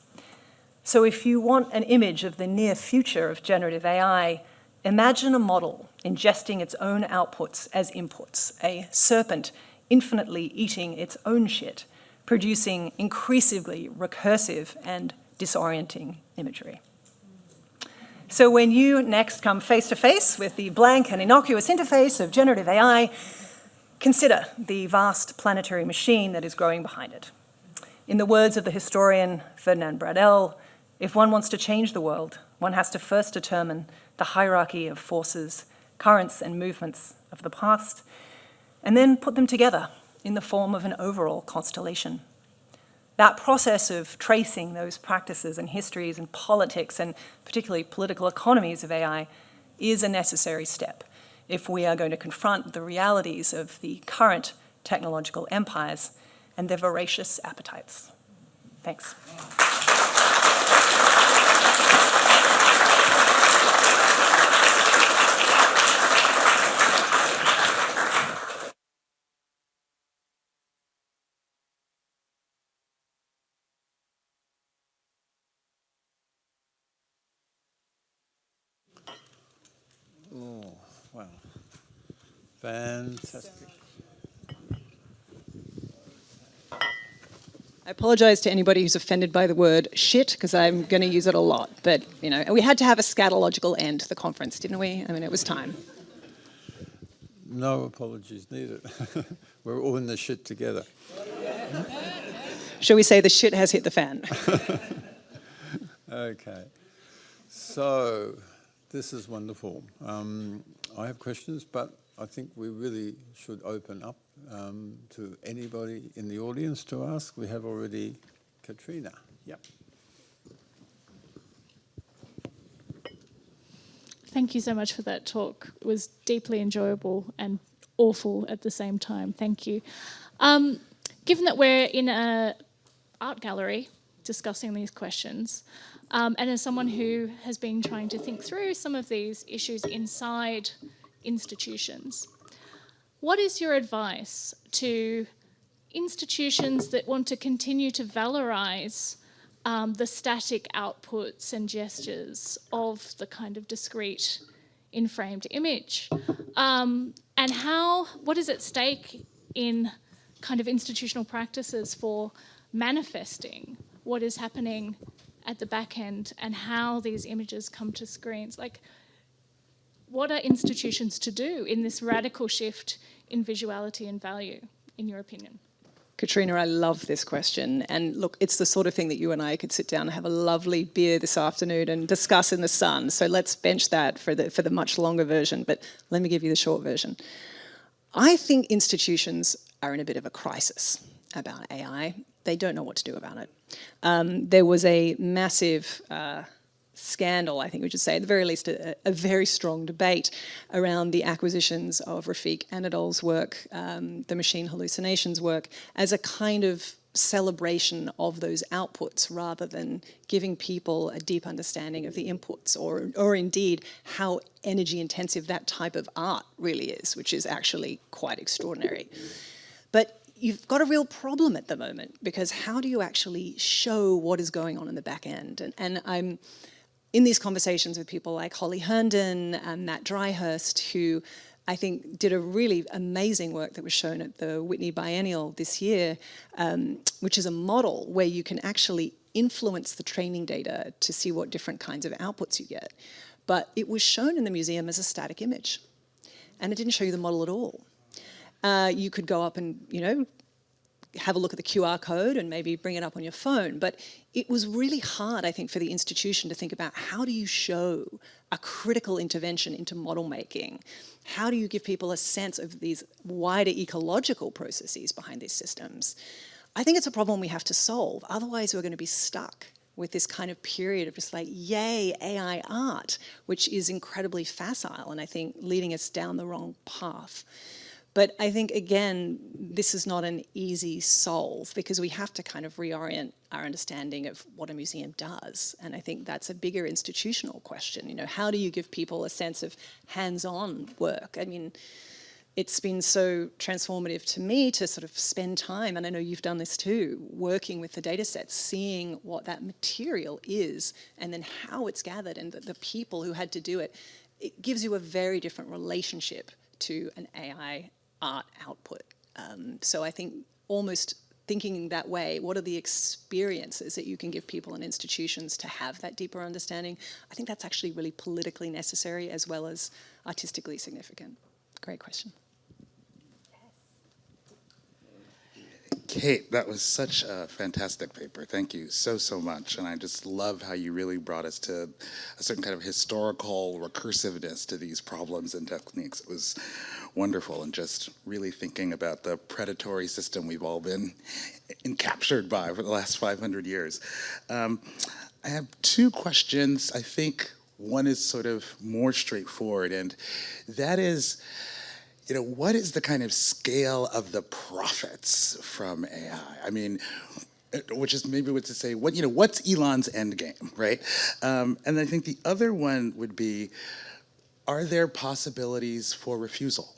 So if you want an image of the near future of generative AI, imagine a model ingesting its own outputs as inputs, a serpent infinitely eating its own shit, producing increasingly recursive and disorienting imagery. So when you next come face to face with the blank and innocuous interface of generative AI, consider the vast planetary machine that is growing behind it. In the words of the historian Ferdinand Braudel, if one wants to change the world, one has to first determine the hierarchy of forces, currents, and movements of the past, and then put them together in the form of an overall constellation. That process of tracing those practices and histories and politics and particularly political economies of AI is a necessary step if we are going to confront the realities of the current technological empires and their voracious appetites. Thanks. Oh, wow. Fantastic. I apologise to anybody who's offended by the word shit, because I'm going to use it a lot. But, you know, we had to have a scatological end to the conference, didn't we? I mean, it was time. No apologies needed. We're all in the shit together. Shall we say the shit has hit the fan? Okay. So, this is wonderful. I have questions, but I think we really should open up to anybody in the audience to ask. We have already Katrina. Yep. Thank you so much for that talk. It was deeply enjoyable and awful at the same time. Thank you. Given that we're in an art gallery discussing these questions, and as someone who has been trying to think through some of these issues inside institutions, what is your advice to institutions that want to continue to valorize the static outputs and gestures of the kind of discrete in-framed image? And what is at stake in kind of institutional practices for manifesting what is happening at the back end and how these images come to screens? Like, what are institutions to do in this radical shift in visuality and value, in your opinion? Katrina, I love this question. And look, it's the sort of thing that you and I could sit down and have a lovely beer this afternoon and discuss in the sun. So let's bench that for the much longer version. But let me give you the short version. I think institutions are in a bit of a crisis about AI. They don't know what to do about it. There was a massive scandal, I think we should say, at the very least a very strong debate around the acquisitions of Rafiq Anadol's work, the machine hallucinations work, as a kind of celebration of those outputs rather than giving people a deep understanding of the inputs or indeed how energy intensive that type of art really is, which is actually quite extraordinary. But you've got a real problem at the moment, because how do you actually show what is going on in the back end? And I'm in these conversations with people like Holly Herndon and Matt Dryhurst, who I think did a really amazing work that was shown at the Whitney Biennial this year, which is a model where you can actually influence the training data to see what different kinds of outputs you get. But it was shown in the museum as a static image, and it didn't show you the model at all. You could go up and, you know, have a look at the QR code and maybe bring it up on your phone. But it was really hard, I think, for the institution to think about how do you show a critical intervention into model making? How do you give people a sense of these wider ecological processes behind these systems? I think it's a problem we have to solve. Otherwise, we're going to be stuck with this kind of period of just like, yay, AI art, which is incredibly facile and I think leading us down the wrong path. But I think, again, this is not an easy solve because we have to kind of reorient our understanding of what a museum does. And I think that's a bigger institutional question. You know, how do you give people a sense of hands-on work? I mean, it's been so transformative to me to sort of spend time, and I know you've done this too, working with the data sets, seeing what that material is and then how it's gathered and the people who had to do it. It gives you a very different relationship to an AI art output. So I think almost thinking that way? What are the experiences that you can give people and institutions to have that deeper understanding? I think that's actually really politically necessary as well as artistically significant. Great question. Kate, that was such a fantastic paper. Thank you so, so much. And I just love how you really brought us to a certain kind of historical recursiveness to these problems and techniques. It was wonderful, and just really thinking about the predatory system we've all been encaptured by for the last 500 years. I have two questions. I think one is sort of more straightforward, and that is, what is the kind of scale of the profits from AI? I mean, which is maybe what to say, what's Elon's end game, right? And I think the other one would be, are there possibilities for refusal?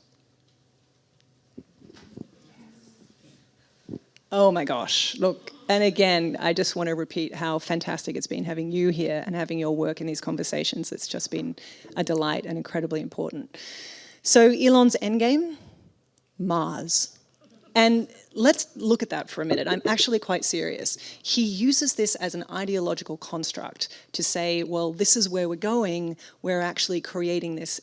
Oh my gosh, look, and again, I just want to repeat how fantastic it's been having you here and having your work in these conversations. It's just been a delight and incredibly important. So Elon's endgame, Mars. And let's look at that for a minute. I'm actually quite serious. He uses this as an ideological construct to say, well, this is where we're going. We're actually creating this,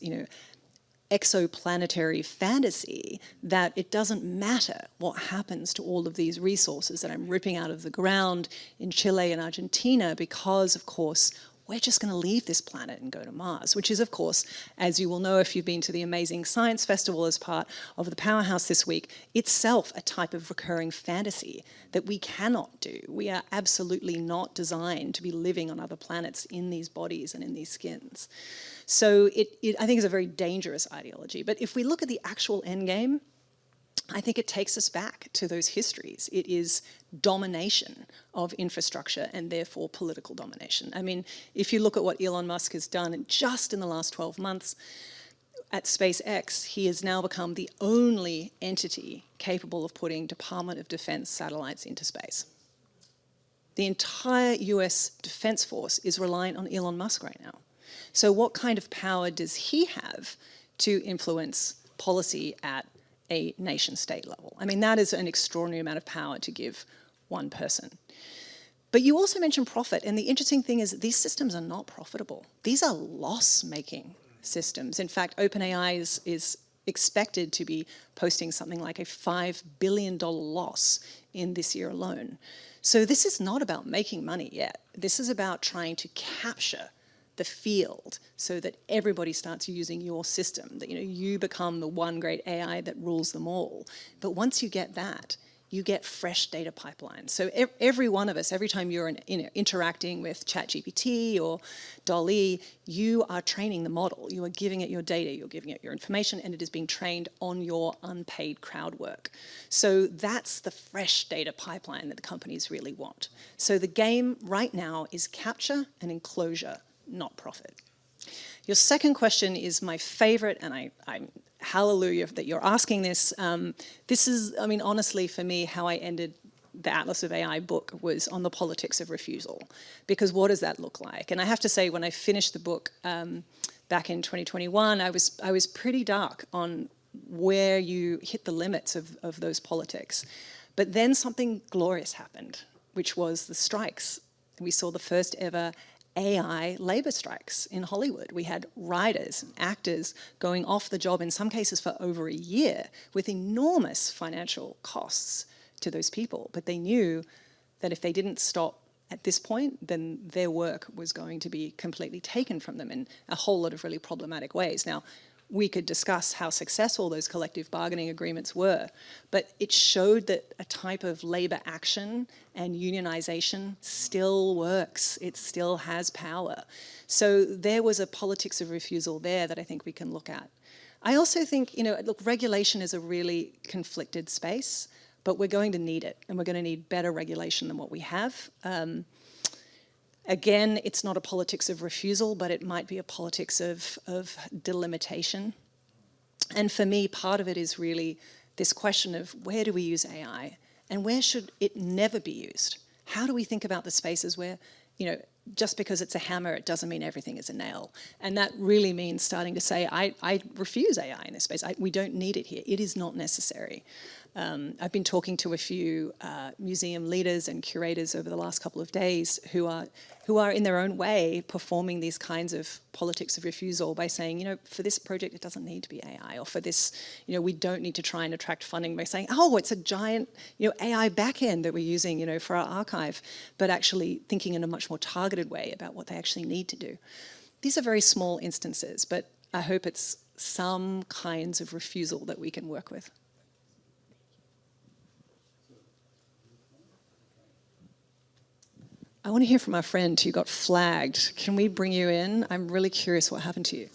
exoplanetary fantasy that it doesn't matter what happens to all of these resources that I'm ripping out of the ground in Chile and Argentina because, of course, we're just going to leave this planet and go to Mars, which is, of course, as you will know if you've been to the Amazing Science Festival as part of the Powerhouse this week, itself a type of recurring fantasy that we cannot do. We are absolutely not designed to be living on other planets in these bodies and in these skins. So I think it's a very dangerous ideology. But if we look at the actual end game, I think it takes us back to those histories. It is domination of infrastructure and therefore political domination. I mean, if you look at what Elon Musk has done just in the last 12 months at SpaceX, he has now become the only entity capable of putting Department of Defense satellites into space. The entire US Defense Force is reliant on Elon Musk right now. So what kind of power does he have to influence policy at a nation-state level? I mean, that is an extraordinary amount of power to give one person. But you also mentioned profit, and the interesting thing is these systems are not profitable. These are loss-making systems. In fact, OpenAI is expected to be posting something like a $5 billion loss in this year alone. So this is not about making money yet. This is about trying to capture the field so that everybody starts using your system, that you become the one great AI that rules them all. But once you get that, you get fresh data pipelines. So every one of us, every time you're interacting with ChatGPT or DALL-E, you are training the model. You are giving it your data, you're giving it your information, and it is being trained on your unpaid crowd work. So that's the fresh data pipeline that the companies really want. So the game right now is capture and enclosure, not profit. Your second question is my favorite, and I'm hallelujah that you're asking this. This is, I mean, honestly, for me, how I ended the Atlas of AI book was on the politics of refusal. Because what does that look like? And I have to say, when I finished the book back in 2021, I was pretty dark on where you hit the limits of those politics. But then something glorious happened, which was the strikes. We saw the first ever AI labor strikes in Hollywood. We had writers and actors going off the job in some cases for over a year with enormous financial costs to those people. But they knew that if they didn't stop at this point, then their work was going to be completely taken from them in a whole lot of really problematic ways. Now, we could discuss how successful those collective bargaining agreements were, but it showed that a type of labor action and unionization still works. It still has power. So there was a politics of refusal there that I think we can look at. I also think, look, regulation is a really conflicted space, but we're going to need it, and we're going to need better regulation than what we have. Again, it's not a politics of refusal, but it might be a politics of delimitation. And for me, part of it is really this question of where do we use AI and where should it never be used? How do we think about the spaces where, just because it's a hammer, it doesn't mean everything is a nail. And that really means starting to say, I refuse AI in this space. We don't need it here. It is not necessary. I've been talking to a few museum leaders and curators over the last couple of days who are in their own way performing these kinds of politics of refusal by saying, you know, for this project it doesn't need to be AI, or for this, you know, we don't need to try and attract funding by saying, oh, it's a giant, you know, AI backend that we're using, you know, for our archive, but actually thinking in a much more targeted way about what they actually need to do. These are very small instances, but I hope it's some kinds of refusal that we can work with. I want to hear from our friend who got flagged. Can we bring you in? I'm really curious what happened to you.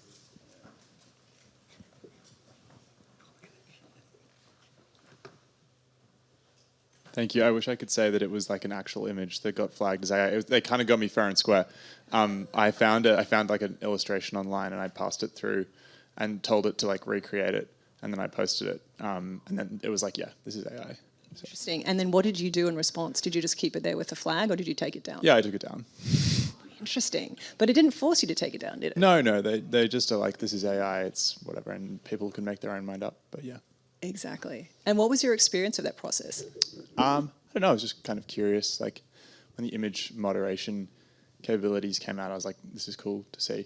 Thank you. I wish I could say that it was like an actual image that got flagged as AI. They kind of got me fair and square. I found like an illustration online, and I passed it through and told it to like recreate it, and then I posted it. And then it was like, yeah, this is AI. So. Interesting. And then what did you do in response? Did you just keep it there with the flag, or did you take it down? Yeah, I took it down. Interesting. But it didn't force you to take it down, did it? No, they just are like, this is AI, it's whatever, and people can make their own mind up, but yeah. Exactly. And what was your experience of that process? I don't know, I was just kind of curious. Like, when the image moderation capabilities came out, I was like, this is cool to see.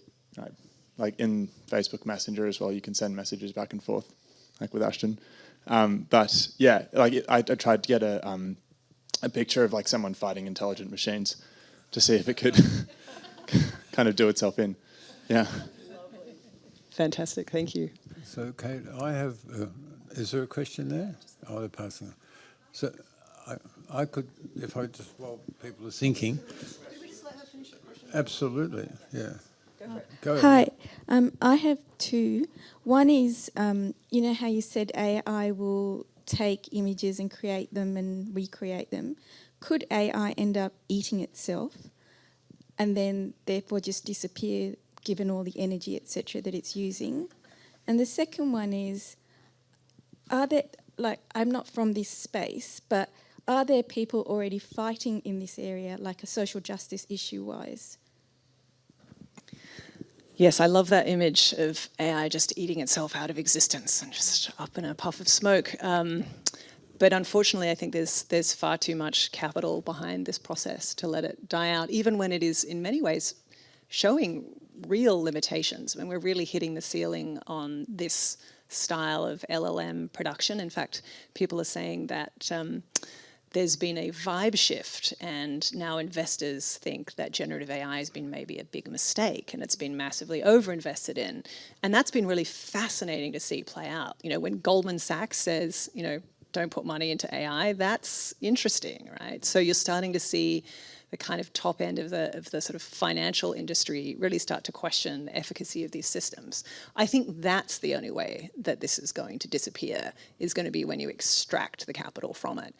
Like in Facebook Messenger as well, you can send messages back and forth, like with Ashton. But yeah, like I tried to get a picture of like someone fighting intelligent machines to see if it could kind of do itself in. Yeah. Fantastic, thank you. So, Kate, I have. Is there a question there? Oh, they're passing. So, I could, if I just while people are thinking. Did we just let her finish the question? Absolutely, yeah. Go for it. Go ahead. Hi, I have two. One is, you know how you said AI will take images and create them and recreate them. Could AI end up eating itself and then therefore just disappear given all the energy, etc., that it's using? And the second one is, are there, like, I'm not from this space, but are there people already fighting in this area, like a social justice issue-wise? Yes, I love that image of AI just eating itself out of existence and just up in a puff of smoke. But unfortunately, I think there's far too much capital behind this process to let it die out, even when it is in many ways showing real limitations. I mean, we're really hitting the ceiling on this style of LLM production. In fact, people are saying that there's been a vibe shift, and now investors think that generative AI has been maybe a big mistake and it's been massively overinvested in. And that's been really fascinating to see play out. You know, when Goldman Sachs says, you know, don't put money into AI, that's interesting, right? So you're starting to see the kind of top end of the sort of financial industry really start to question the efficacy of these systems. I think that's the only way that this is going to disappear, is going to be when you extract the capital from it.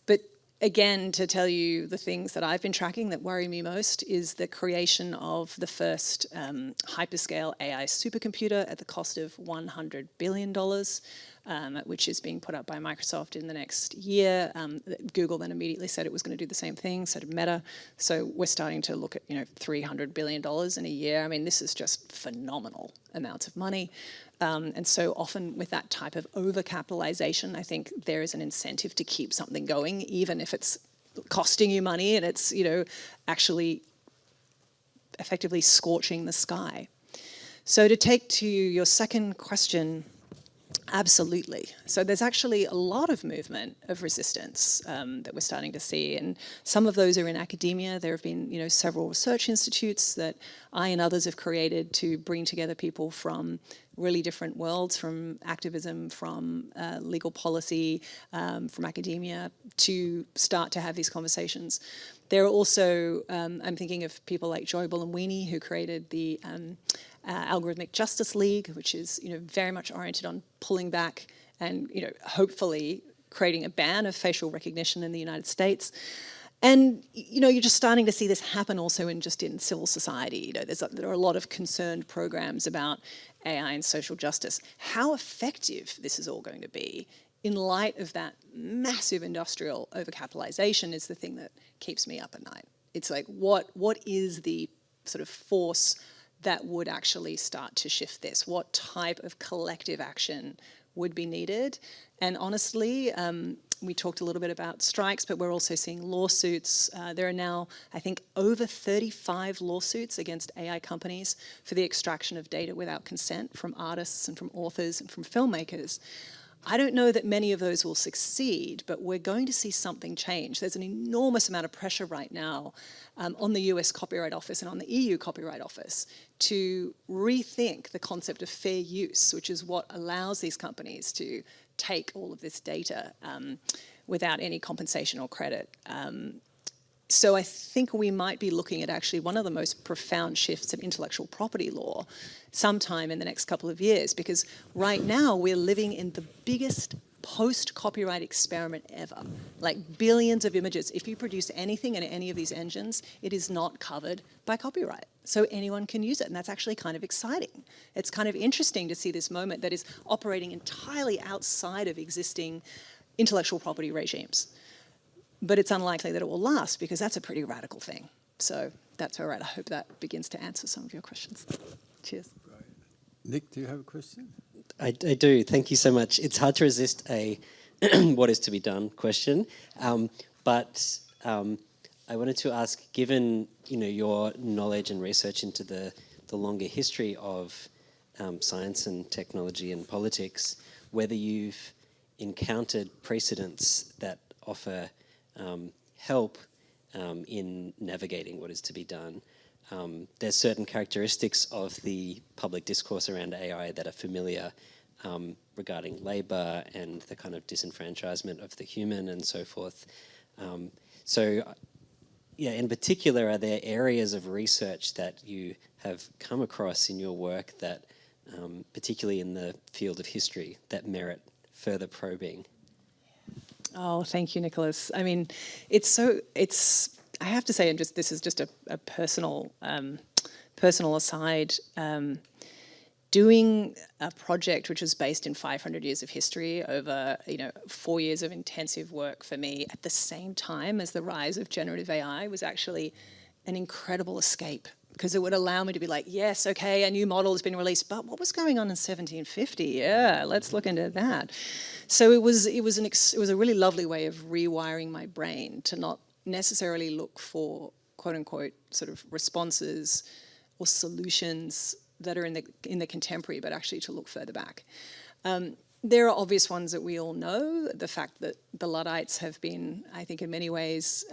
But again, to tell you the things that I've been tracking that worry me most is the creation of the first hyperscale AI supercomputer at the cost of $100 billion. Which is being put up by Microsoft in the next year. Google then immediately said it was going to do the same thing, so did Meta. So we're starting to look at, you know, $300 billion in a year. I mean, this is just phenomenal amounts of money. And so often with that type of overcapitalization, I think there is an incentive to keep something going, even if it's costing you money and it's, you know, actually effectively scorching the sky. So to take to your second question, absolutely. So there's actually a lot of movement of resistance that we're starting to see, and some of those are in academia. There have been, you know, several research institutes that I and others have created to bring together people from really different worlds, from activism, from legal policy, from academia, to start to have these conversations. There are also, I'm thinking of people like Joy Buolamwini, who created the Algorithmic Justice League, which is, you know, very much oriented on pulling back and, you know, hopefully creating a ban of facial recognition in the United States. And, you know, you're just starting to see this happen also in civil society. You know, there are a lot of concerned programs about AI and social justice. How effective this is all going to be in light of that massive industrial overcapitalization is the thing that keeps me up at night. It's like, what is the sort of force that would actually start to shift this? What type of collective action would be needed. And honestly, we talked a little bit about strikes, but we're also seeing lawsuits. There are now, I think, over 35 lawsuits against AI companies for the extraction of data without consent from artists and from authors and from filmmakers. I don't know that many of those will succeed, but we're going to see something change. There's an enormous amount of pressure right now on the US Copyright Office and on the EU Copyright Office to rethink the concept of fair use, which is what allows these companies to take all of this data without any compensation or credit. So I think we might be looking at actually one of the most profound shifts in intellectual property law sometime in the next couple of years, because right now we're living in the biggest post-copyright experiment ever. Like billions of images. If you produce anything in any of these engines, it is not covered by copyright. So anyone can use it, and that's actually kind of exciting. It's kind of interesting to see this moment that is operating entirely outside of existing intellectual property regimes. But it's unlikely that it will last, because that's a pretty radical thing. So that's all right. I hope that begins to answer some of your questions. Cheers. Nick, do you have a question? I do. Thank you so much. It's hard to resist a what is to be done question. But I wanted to ask, given your knowledge and research into the longer history of science and technology and politics, whether you've encountered precedents that offer help in navigating what is to be done. There's certain characteristics of the public discourse around AI that are familiar regarding labour and the kind of disenfranchisement of the human and so forth. In particular, are there areas of research that you have come across in your work that, particularly in the field of history, that merit further probing? Oh, thank you, Nicholas. I mean, I have to say, and this is just a personal aside, doing a project which was based in 500 years of history over 4 years of intensive work for me at the same time as the rise of generative AI was actually an incredible escape, because it would allow me to be like, yes, okay, a new model has been released, but what was going on in 1750? Yeah, let's look into that. So it was a really lovely way of rewiring my brain to not necessarily look for quote unquote sort of responses or solutions that are in the contemporary, but actually to look further back. There are obvious ones that we all know. The fact that the Luddites have been, I think, in many ways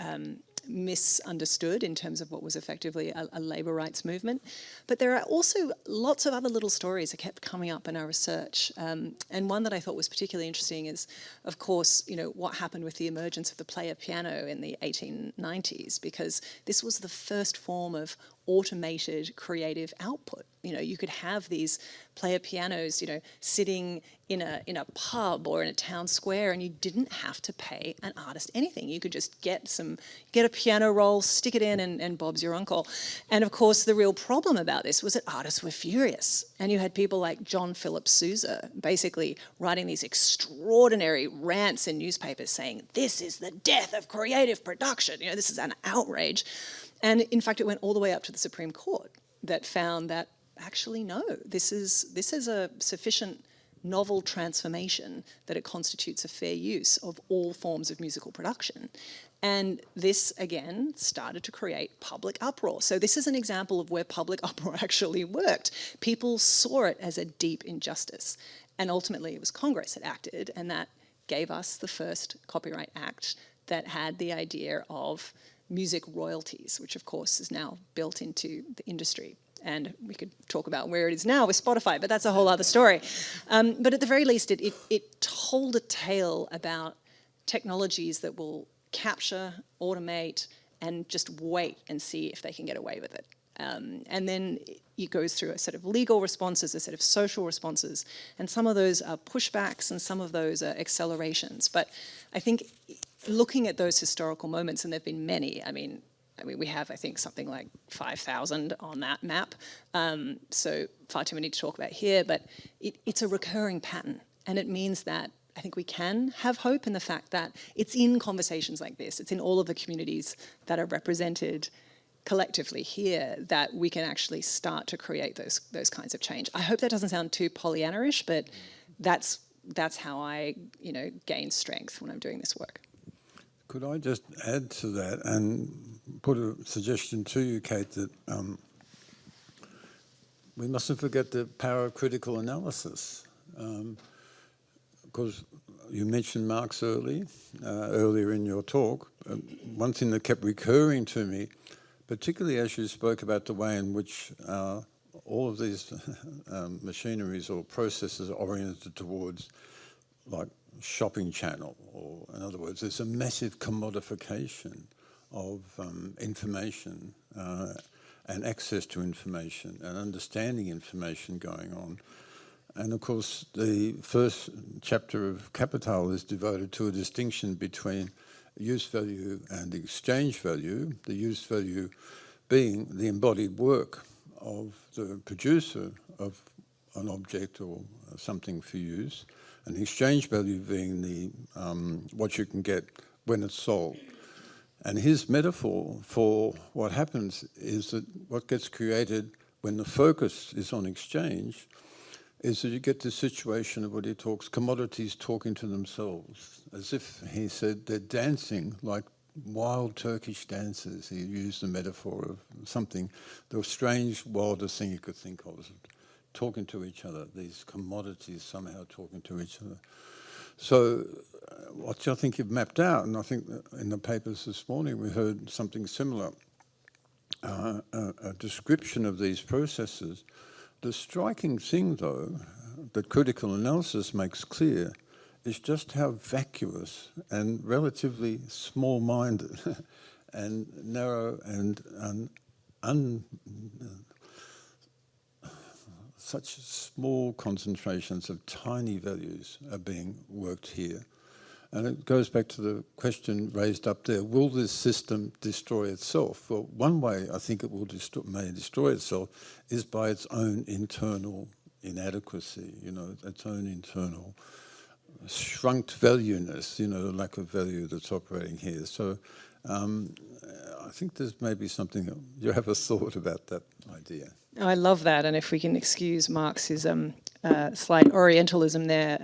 misunderstood in terms of what was effectively a labour rights movement. But there are also lots of other little stories that kept coming up in our research. And one that I thought was particularly interesting is, of course, what happened with the emergence of the player piano in the 1890s, because this was the first form of automated creative output. You could have these player pianos, sitting in a pub or in a town square, and you didn't have to pay an artist anything. You could just get a piano roll, stick it in, and Bob's your uncle. And of course, the real problem about this was that artists were furious, and you had people like John Philip Sousa basically writing these extraordinary rants in newspapers saying, "This is the death of creative production. This is an outrage." And in fact, it went all the way up to the Supreme Court that found that actually, no, this is a sufficient novel transformation that it constitutes a fair use of all forms of musical production. And this, again, started to create public uproar. So this is an example of where public uproar actually worked. People saw it as a deep injustice. And ultimately, it was Congress that acted, and that gave us the first Copyright Act that had the idea of music royalties, which of course is now built into the industry. And we could talk about where it is now with Spotify, but that's a whole other story. But at the very least, it told a tale about technologies that will capture, automate, and just wait and see if they can get away with it. And then it goes through a set of legal responses, a set of social responses, and some of those are pushbacks and some of those are accelerations. But I think looking at those historical moments, and there have been many, I mean, we have, I think, something like 5,000 on that map, so far too many to talk about here, but it's a recurring pattern, and it means that I think we can have hope in the fact that it's in conversations like this, it's in all of the communities that are represented collectively here that we can actually start to create those kinds of change. I hope that doesn't sound too Pollyanna-ish, but that's that's how I, gain strength when I'm doing this work. Could I just add to that and put a suggestion to you, Kate, that we mustn't forget the power of critical analysis. Because you mentioned Marx earlier in your talk. One thing that kept recurring to me, particularly as you spoke about the way in which all of these machineries or processes are oriented towards, like, shopping channel, or in other words, there's a massive commodification of information and access to information and understanding information going on. And of course, the first chapter of Capital is devoted to a distinction between use value and exchange value, the use value being the embodied work of the producer of an object or something for use, and the exchange value being the what you can get when it's sold. And his metaphor for what happens is that what gets created when the focus is on exchange is that you get this situation of what he talks, commodities talking to themselves, as if he said they're dancing like wild Turkish dancers. He used the metaphor of something, the strange, wildest thing you could think of, talking to each other, these commodities somehow talking to each other. So what I think you've mapped out, and I think in the papers this morning we heard something similar, a description of these processes. The striking thing, though, that critical analysis makes clear is just how vacuous and relatively small-minded and narrow and such small concentrations of tiny values are being worked here. And it goes back to the question raised up there, will this system destroy itself? Well, one way I think it will may destroy itself is by its own internal inadequacy, its own internal shrunk valueness, the lack of value that's operating here. So I think there's maybe something, you have a thought about that idea. Oh, I love that, and if we can excuse Marx's slight Orientalism there,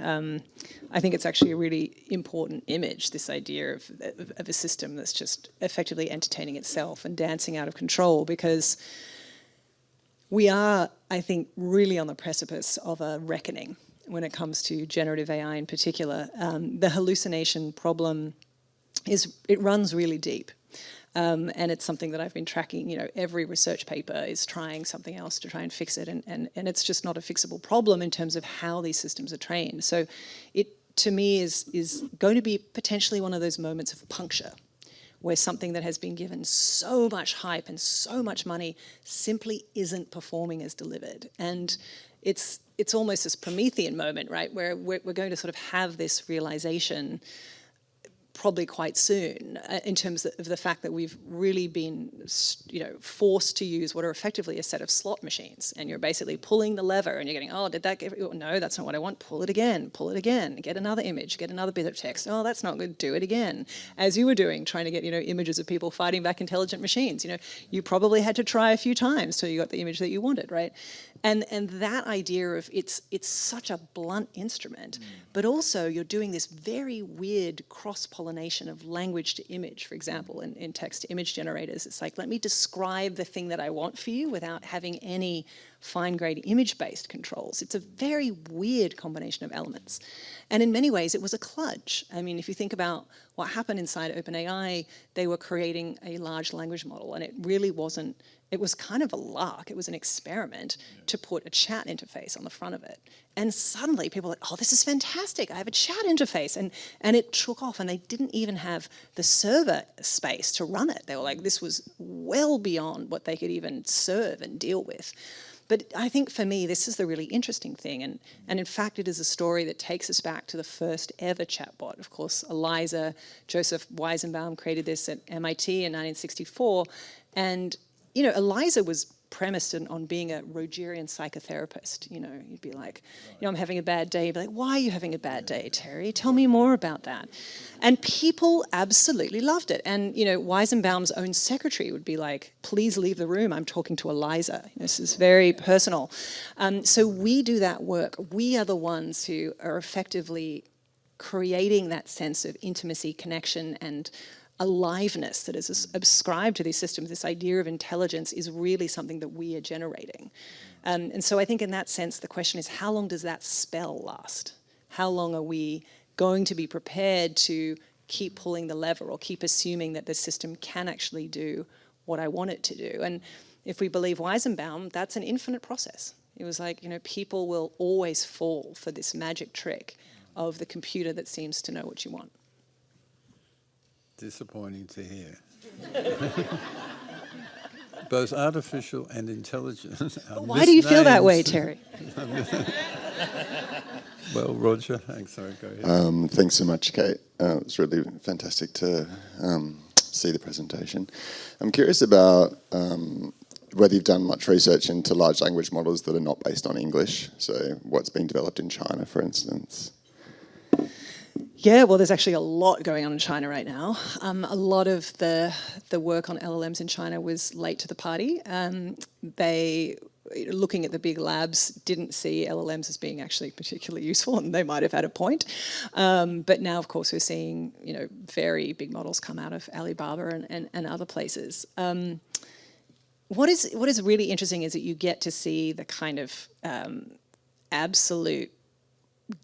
I think it's actually a really important image, this idea of a system that's just effectively entertaining itself and dancing out of control, because we are, I think, really on the precipice of a reckoning when it comes to generative AI in particular. The hallucination problem it runs really deep. And it's something that I've been tracking. Every research paper is trying something else to try and fix it, and it's just not a fixable problem in terms of how these systems are trained. So it, to me, is going to be potentially one of those moments of puncture, where something that has been given so much hype and so much money simply isn't performing as delivered. And it's almost this Promethean moment, right, where we're going to sort of have this realization probably quite soon, in terms of the fact that we've really been, forced to use what are effectively a set of slot machines, and you're basically pulling the lever, and you're getting, oh, did that give? Oh, no, that's not what I want. Pull it again. Get another image. Get another bit of text. Oh, that's not good. Do it again. As you were doing, trying to get images of people fighting back intelligent machines. You probably had to try a few times till you got the image that you wanted, right? And that idea of it's such a blunt instrument, but also you're doing this very weird cross-pollination of language to image, for example, in text-to-image generators. It's like, let me describe the thing that I want for you without having any fine-grained image-based controls. It's a very weird combination of elements. And in many ways, it was a kludge. I mean, if you think about what happened inside OpenAI, they were creating a large language model, and it really wasn't. It was kind of a lark. It was an experiment to put a chat interface on the front of it. And suddenly people were like, oh, this is fantastic. I have a chat interface. And it took off, and they didn't even have the server space to run it. They were like, this was well beyond what they could even serve and deal with. But I think for me, this is the really interesting thing. And in fact, it is a story that takes us back to the first ever chatbot. Of course, Eliza, Joseph Weizenbaum created this at MIT in 1964. And Eliza was premised on being a Rogerian psychotherapist. You know, you'd be like, you know, I'm having a bad day. You'd be like, why are you having a bad day, Terry? Tell me more about that. And people absolutely loved it. And, you know, Weizenbaum's own secretary would be like, please leave the room. I'm talking to Eliza. You know, this is very personal. So we do that work. We are the ones who are effectively creating that sense of intimacy, connection, and aliveness that is ascribed to these systems. This idea of intelligence is really something that we are generating. And so I think in that sense, the question is, how long does that spell last? How long are we going to be prepared to keep pulling the lever or keep assuming that the system can actually do what I want it to do? And if we believe Weizenbaum, that's an infinite process. It was like, you know, people will always fall for this magic trick of the computer that seems to know what you want. Disappointing to hear. Both artificial and intelligent are Why do you feel that way, misnames. Terry? Well, Roger, thanks. Sorry, go ahead. Thanks so much, Kate. It was really fantastic to see the presentation. I'm curious about whether you've done much research into large language models that are not based on English. So what's being developed in China, for instance? Yeah, well, there's actually a lot going on in China right now. A lot of the work on LLMs in China was late to the party. They, looking at the big labs, didn't see LLMs as being actually particularly useful, and they might have had a point. But now, of course, we're seeing, you know, very big models come out of Alibaba and other places. What is really interesting is that you get to see the kind of absolute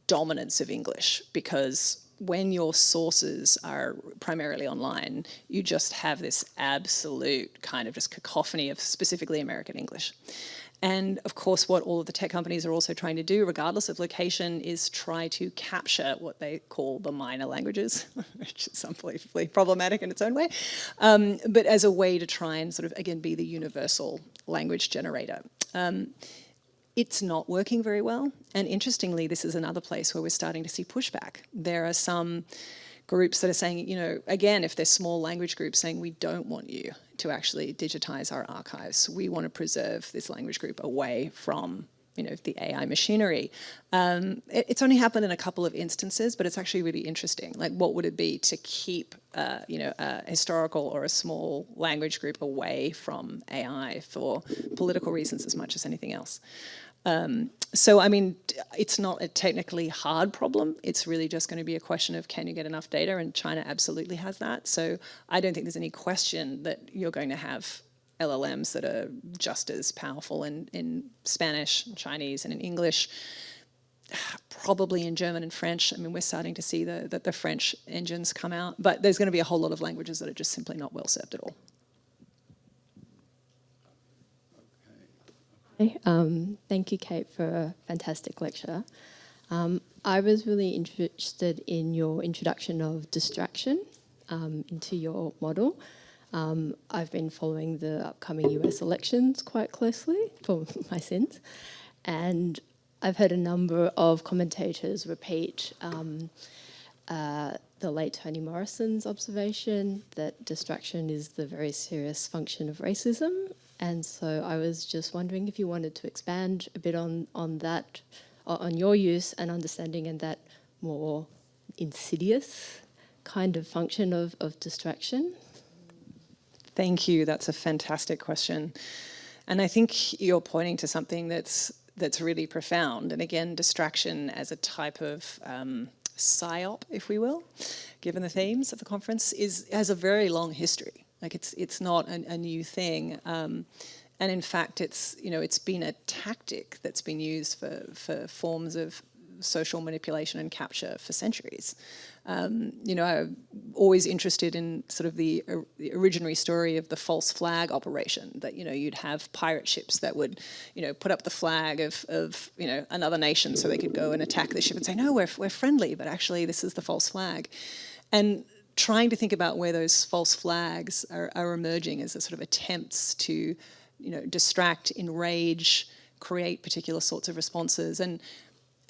dominance of English, because when your sources are primarily online, you just have this absolute kind of just cacophony of specifically American English. And of course, what all of the tech companies are also trying to do, regardless of location, is try to capture what they call the minor languages, which is unbelievably problematic in its own way, but as a way to try and sort of, again, be the universal language generator. It's not working very well. And interestingly, this is another place where we're starting to see pushback. There are some groups that are saying, you know, again, if they're small language groups saying, we don't want you to actually digitize our archives. We want to preserve this language group away from, you know, the AI machinery. It's only happened in a couple of instances, but it's actually really interesting. Like, what would it be to keep, you know, a historical or a small language group away from AI for political reasons as much as anything else? So, I mean, it's not a technically hard problem. It's really just going to be a question of, can you get enough data? And China absolutely has that. So I don't think there's any question that you're going to have LLMs that are just as powerful in Spanish, Chinese, and in English, probably in German and French. I mean, we're starting to see the French engines come out, but there's going to be a whole lot of languages that are just simply not well served at all. Thank you, Kate, for a fantastic lecture. I was really interested in your introduction of distraction into your model. I've been following the upcoming US elections quite closely for my sins, and I've heard a number of commentators repeat the late Toni Morrison's observation that distraction is the very serious function of racism. And so I was just wondering if you wanted to expand a bit on that, on your use and understanding and that more insidious kind of function of distraction. Thank you. That's a fantastic question. And I think you're pointing to something that's really profound. And again, distraction as a type of psyop, if we will, given the themes of the conference, has a very long history. Like, it's not a new thing. And in fact, it's been a tactic that's been used for forms of social manipulation and capture for centuries. I'm always interested in sort of the originary story of the false flag operation, that, you'd have pirate ships that would, put up the flag of another nation so they could go and attack the ship and say, no, we're friendly, but actually this is the false flag. And trying to think about where those false flags are emerging as a sort of attempts to, distract, enrage, create particular sorts of responses. And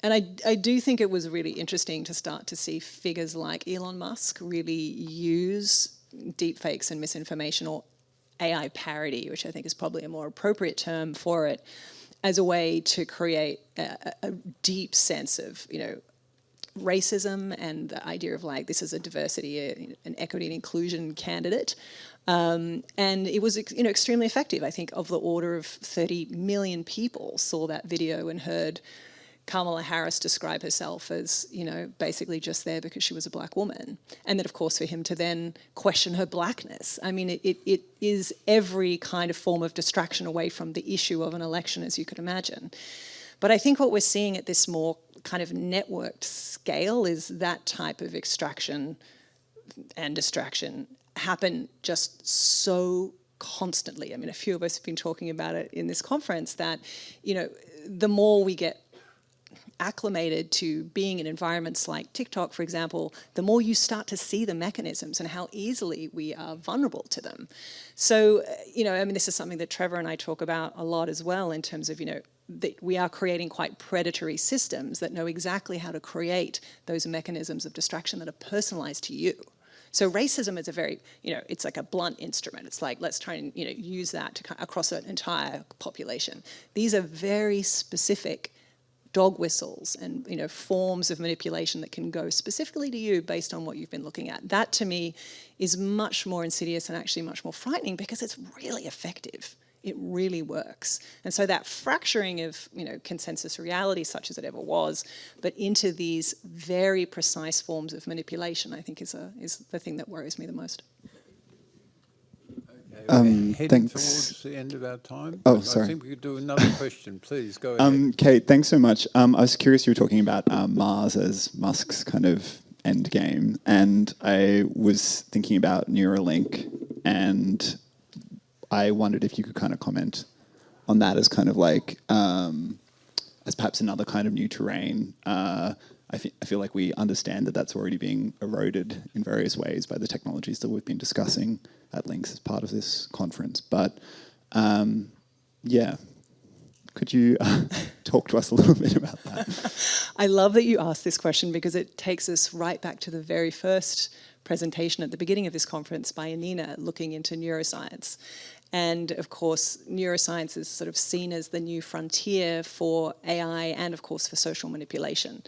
I do think it was really interesting to start to see figures like Elon Musk really use deepfakes and misinformation, or AI parody, which I think is probably a more appropriate term for it, as a way to create a deep sense of, racism and the idea of like, this is a diversity, an equity and inclusion candidate. And it was, extremely effective. I think of the order of 30 million people saw that video and heard Kamala Harris describe herself as, basically just there because she was a black woman. And then, of course, for him to then question her blackness. I mean, it is every kind of form of distraction away from the issue of an election, as you could imagine. But I think what we're seeing at this more kind of networked scale is that type of extraction and distraction happen just so constantly. I mean, a few of us have been talking about it in this conference that, the more we get acclimated to being in environments like TikTok, for example, the more you start to see the mechanisms and how easily we are vulnerable to them. So, this is something that Trevor and I talk about a lot as well in terms of, that we are creating quite predatory systems that know exactly how to create those mechanisms of distraction that are personalized to you. So racism is a very, it's like a blunt instrument. It's like, let's try and, use that to across an entire population. These are very specific dog whistles and forms of manipulation that can go specifically to you based on what you've been looking at. That to me is much more insidious and actually much more frightening because it's really effective. It really works. And so that fracturing of consensus reality such as it ever was, but into these very precise forms of manipulation, I think is the thing that worries me the most. We're heading Thanks. towards the end of our time. Oh, sorry. I think we could do another question. Please, go ahead. Kate, thanks so much. I was curious, you were talking about Mars as Musk's kind of end game, and I was thinking about Neuralink, and I wondered if you could kind of comment on that as kind of like, as perhaps another kind of new terrain. I feel like we understand that that's already being eroded in various ways by the technologies that we've been discussing at length as part of this conference. But could you talk to us a little bit about that? I love that you asked this question because it takes us right back to the very first presentation at the beginning of this conference by Anina looking into neuroscience. And of course, neuroscience is sort of seen as the new frontier for AI and of course for social manipulation.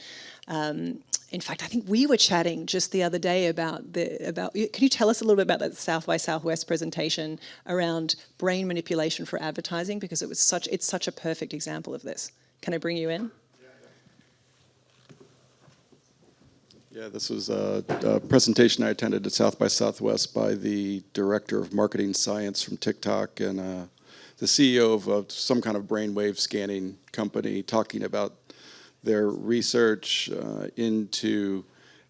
In fact, I think we were chatting just the other day about can you tell us a little bit about that South by Southwest presentation around brain manipulation for advertising? Because it's such a perfect example of this. Can I bring you in? Yeah, this was a presentation I attended at South by Southwest by the Director of Marketing Science from TikTok and the CEO of some kind of brainwave scanning company talking about their research into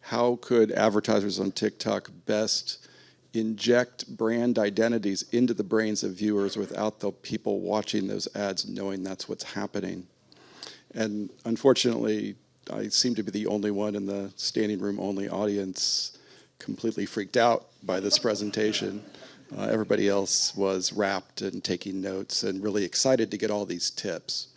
how could advertisers on TikTok best inject brand identities into the brains of viewers without the people watching those ads knowing that's what's happening. And unfortunately, I seem to be the only one in the standing room only audience completely freaked out by this presentation. Everybody else was rapt and taking notes and really excited to get all these tips.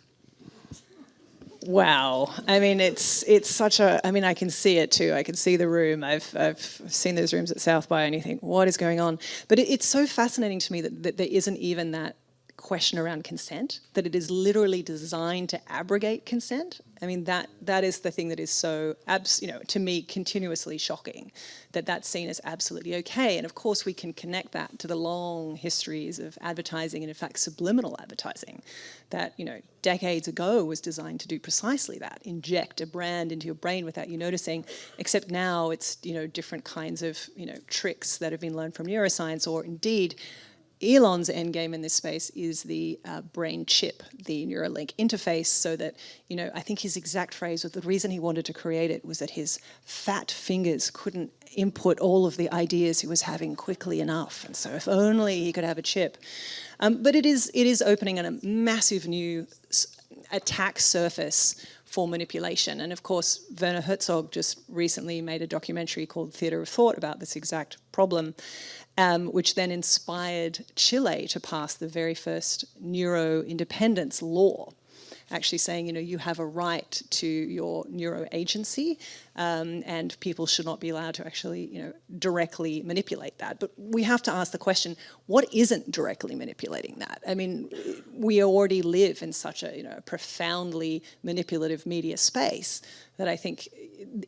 Wow. I mean, it's such a, I can see it too. I can see the room. I've seen those rooms at South by and you think, what is going on? But it's so fascinating to me that there isn't even that question around consent, that it is literally designed to abrogate consent. I mean, that is the thing that is so, to me, continuously shocking, that that's seen as absolutely okay. And of course, we can connect that to the long histories of advertising and, in fact, subliminal advertising that, decades ago was designed to do precisely that, inject a brand into your brain without you noticing, except now it's, different kinds of, tricks that have been learned from neuroscience, or indeed, Elon's endgame in this space is the brain chip, the Neuralink interface, so that, I think his exact phrase was the reason he wanted to create it was that his fat fingers couldn't input all of the ideas he was having quickly enough. And so if only he could have a chip. But it is opening a massive new attack surface for manipulation. And of course, Werner Herzog just recently made a documentary called Theatre of Thought about this exact problem. Which then inspired Chile to pass the very first neuro-independence law. actually saying, you have a right to your neuroagency, and people should not be allowed to actually, directly manipulate that. But we have to ask the question, what isn't directly manipulating that? I mean, we already live in such a, profoundly manipulative media space that I think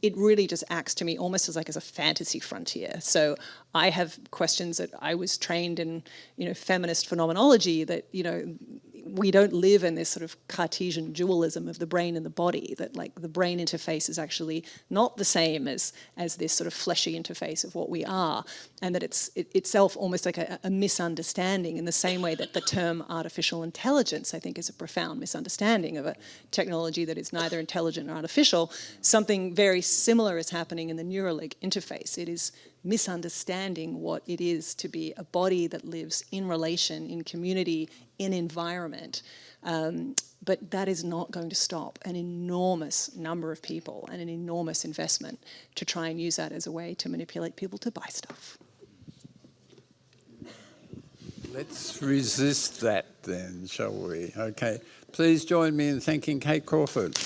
it really just acts to me almost as a fantasy frontier. So I have questions that I was trained in, feminist phenomenology that, we don't live in this sort of Cartesian dualism of the brain and the body, that the brain interface is actually not the same as this sort of fleshy interface of what we are, and that it's itself almost like a misunderstanding, in the same way that the term artificial intelligence, I think, is a profound misunderstanding of a technology that is neither intelligent nor artificial. Something very similar is happening in the Neuralink interface. It is misunderstanding what it is to be a body that lives in relation, in community, in environment. But that is not going to stop an enormous number of people and an enormous investment to try and use that as a way to manipulate people to buy stuff. Let's resist that then, shall we? Okay. Please join me in thanking Kate Crawford.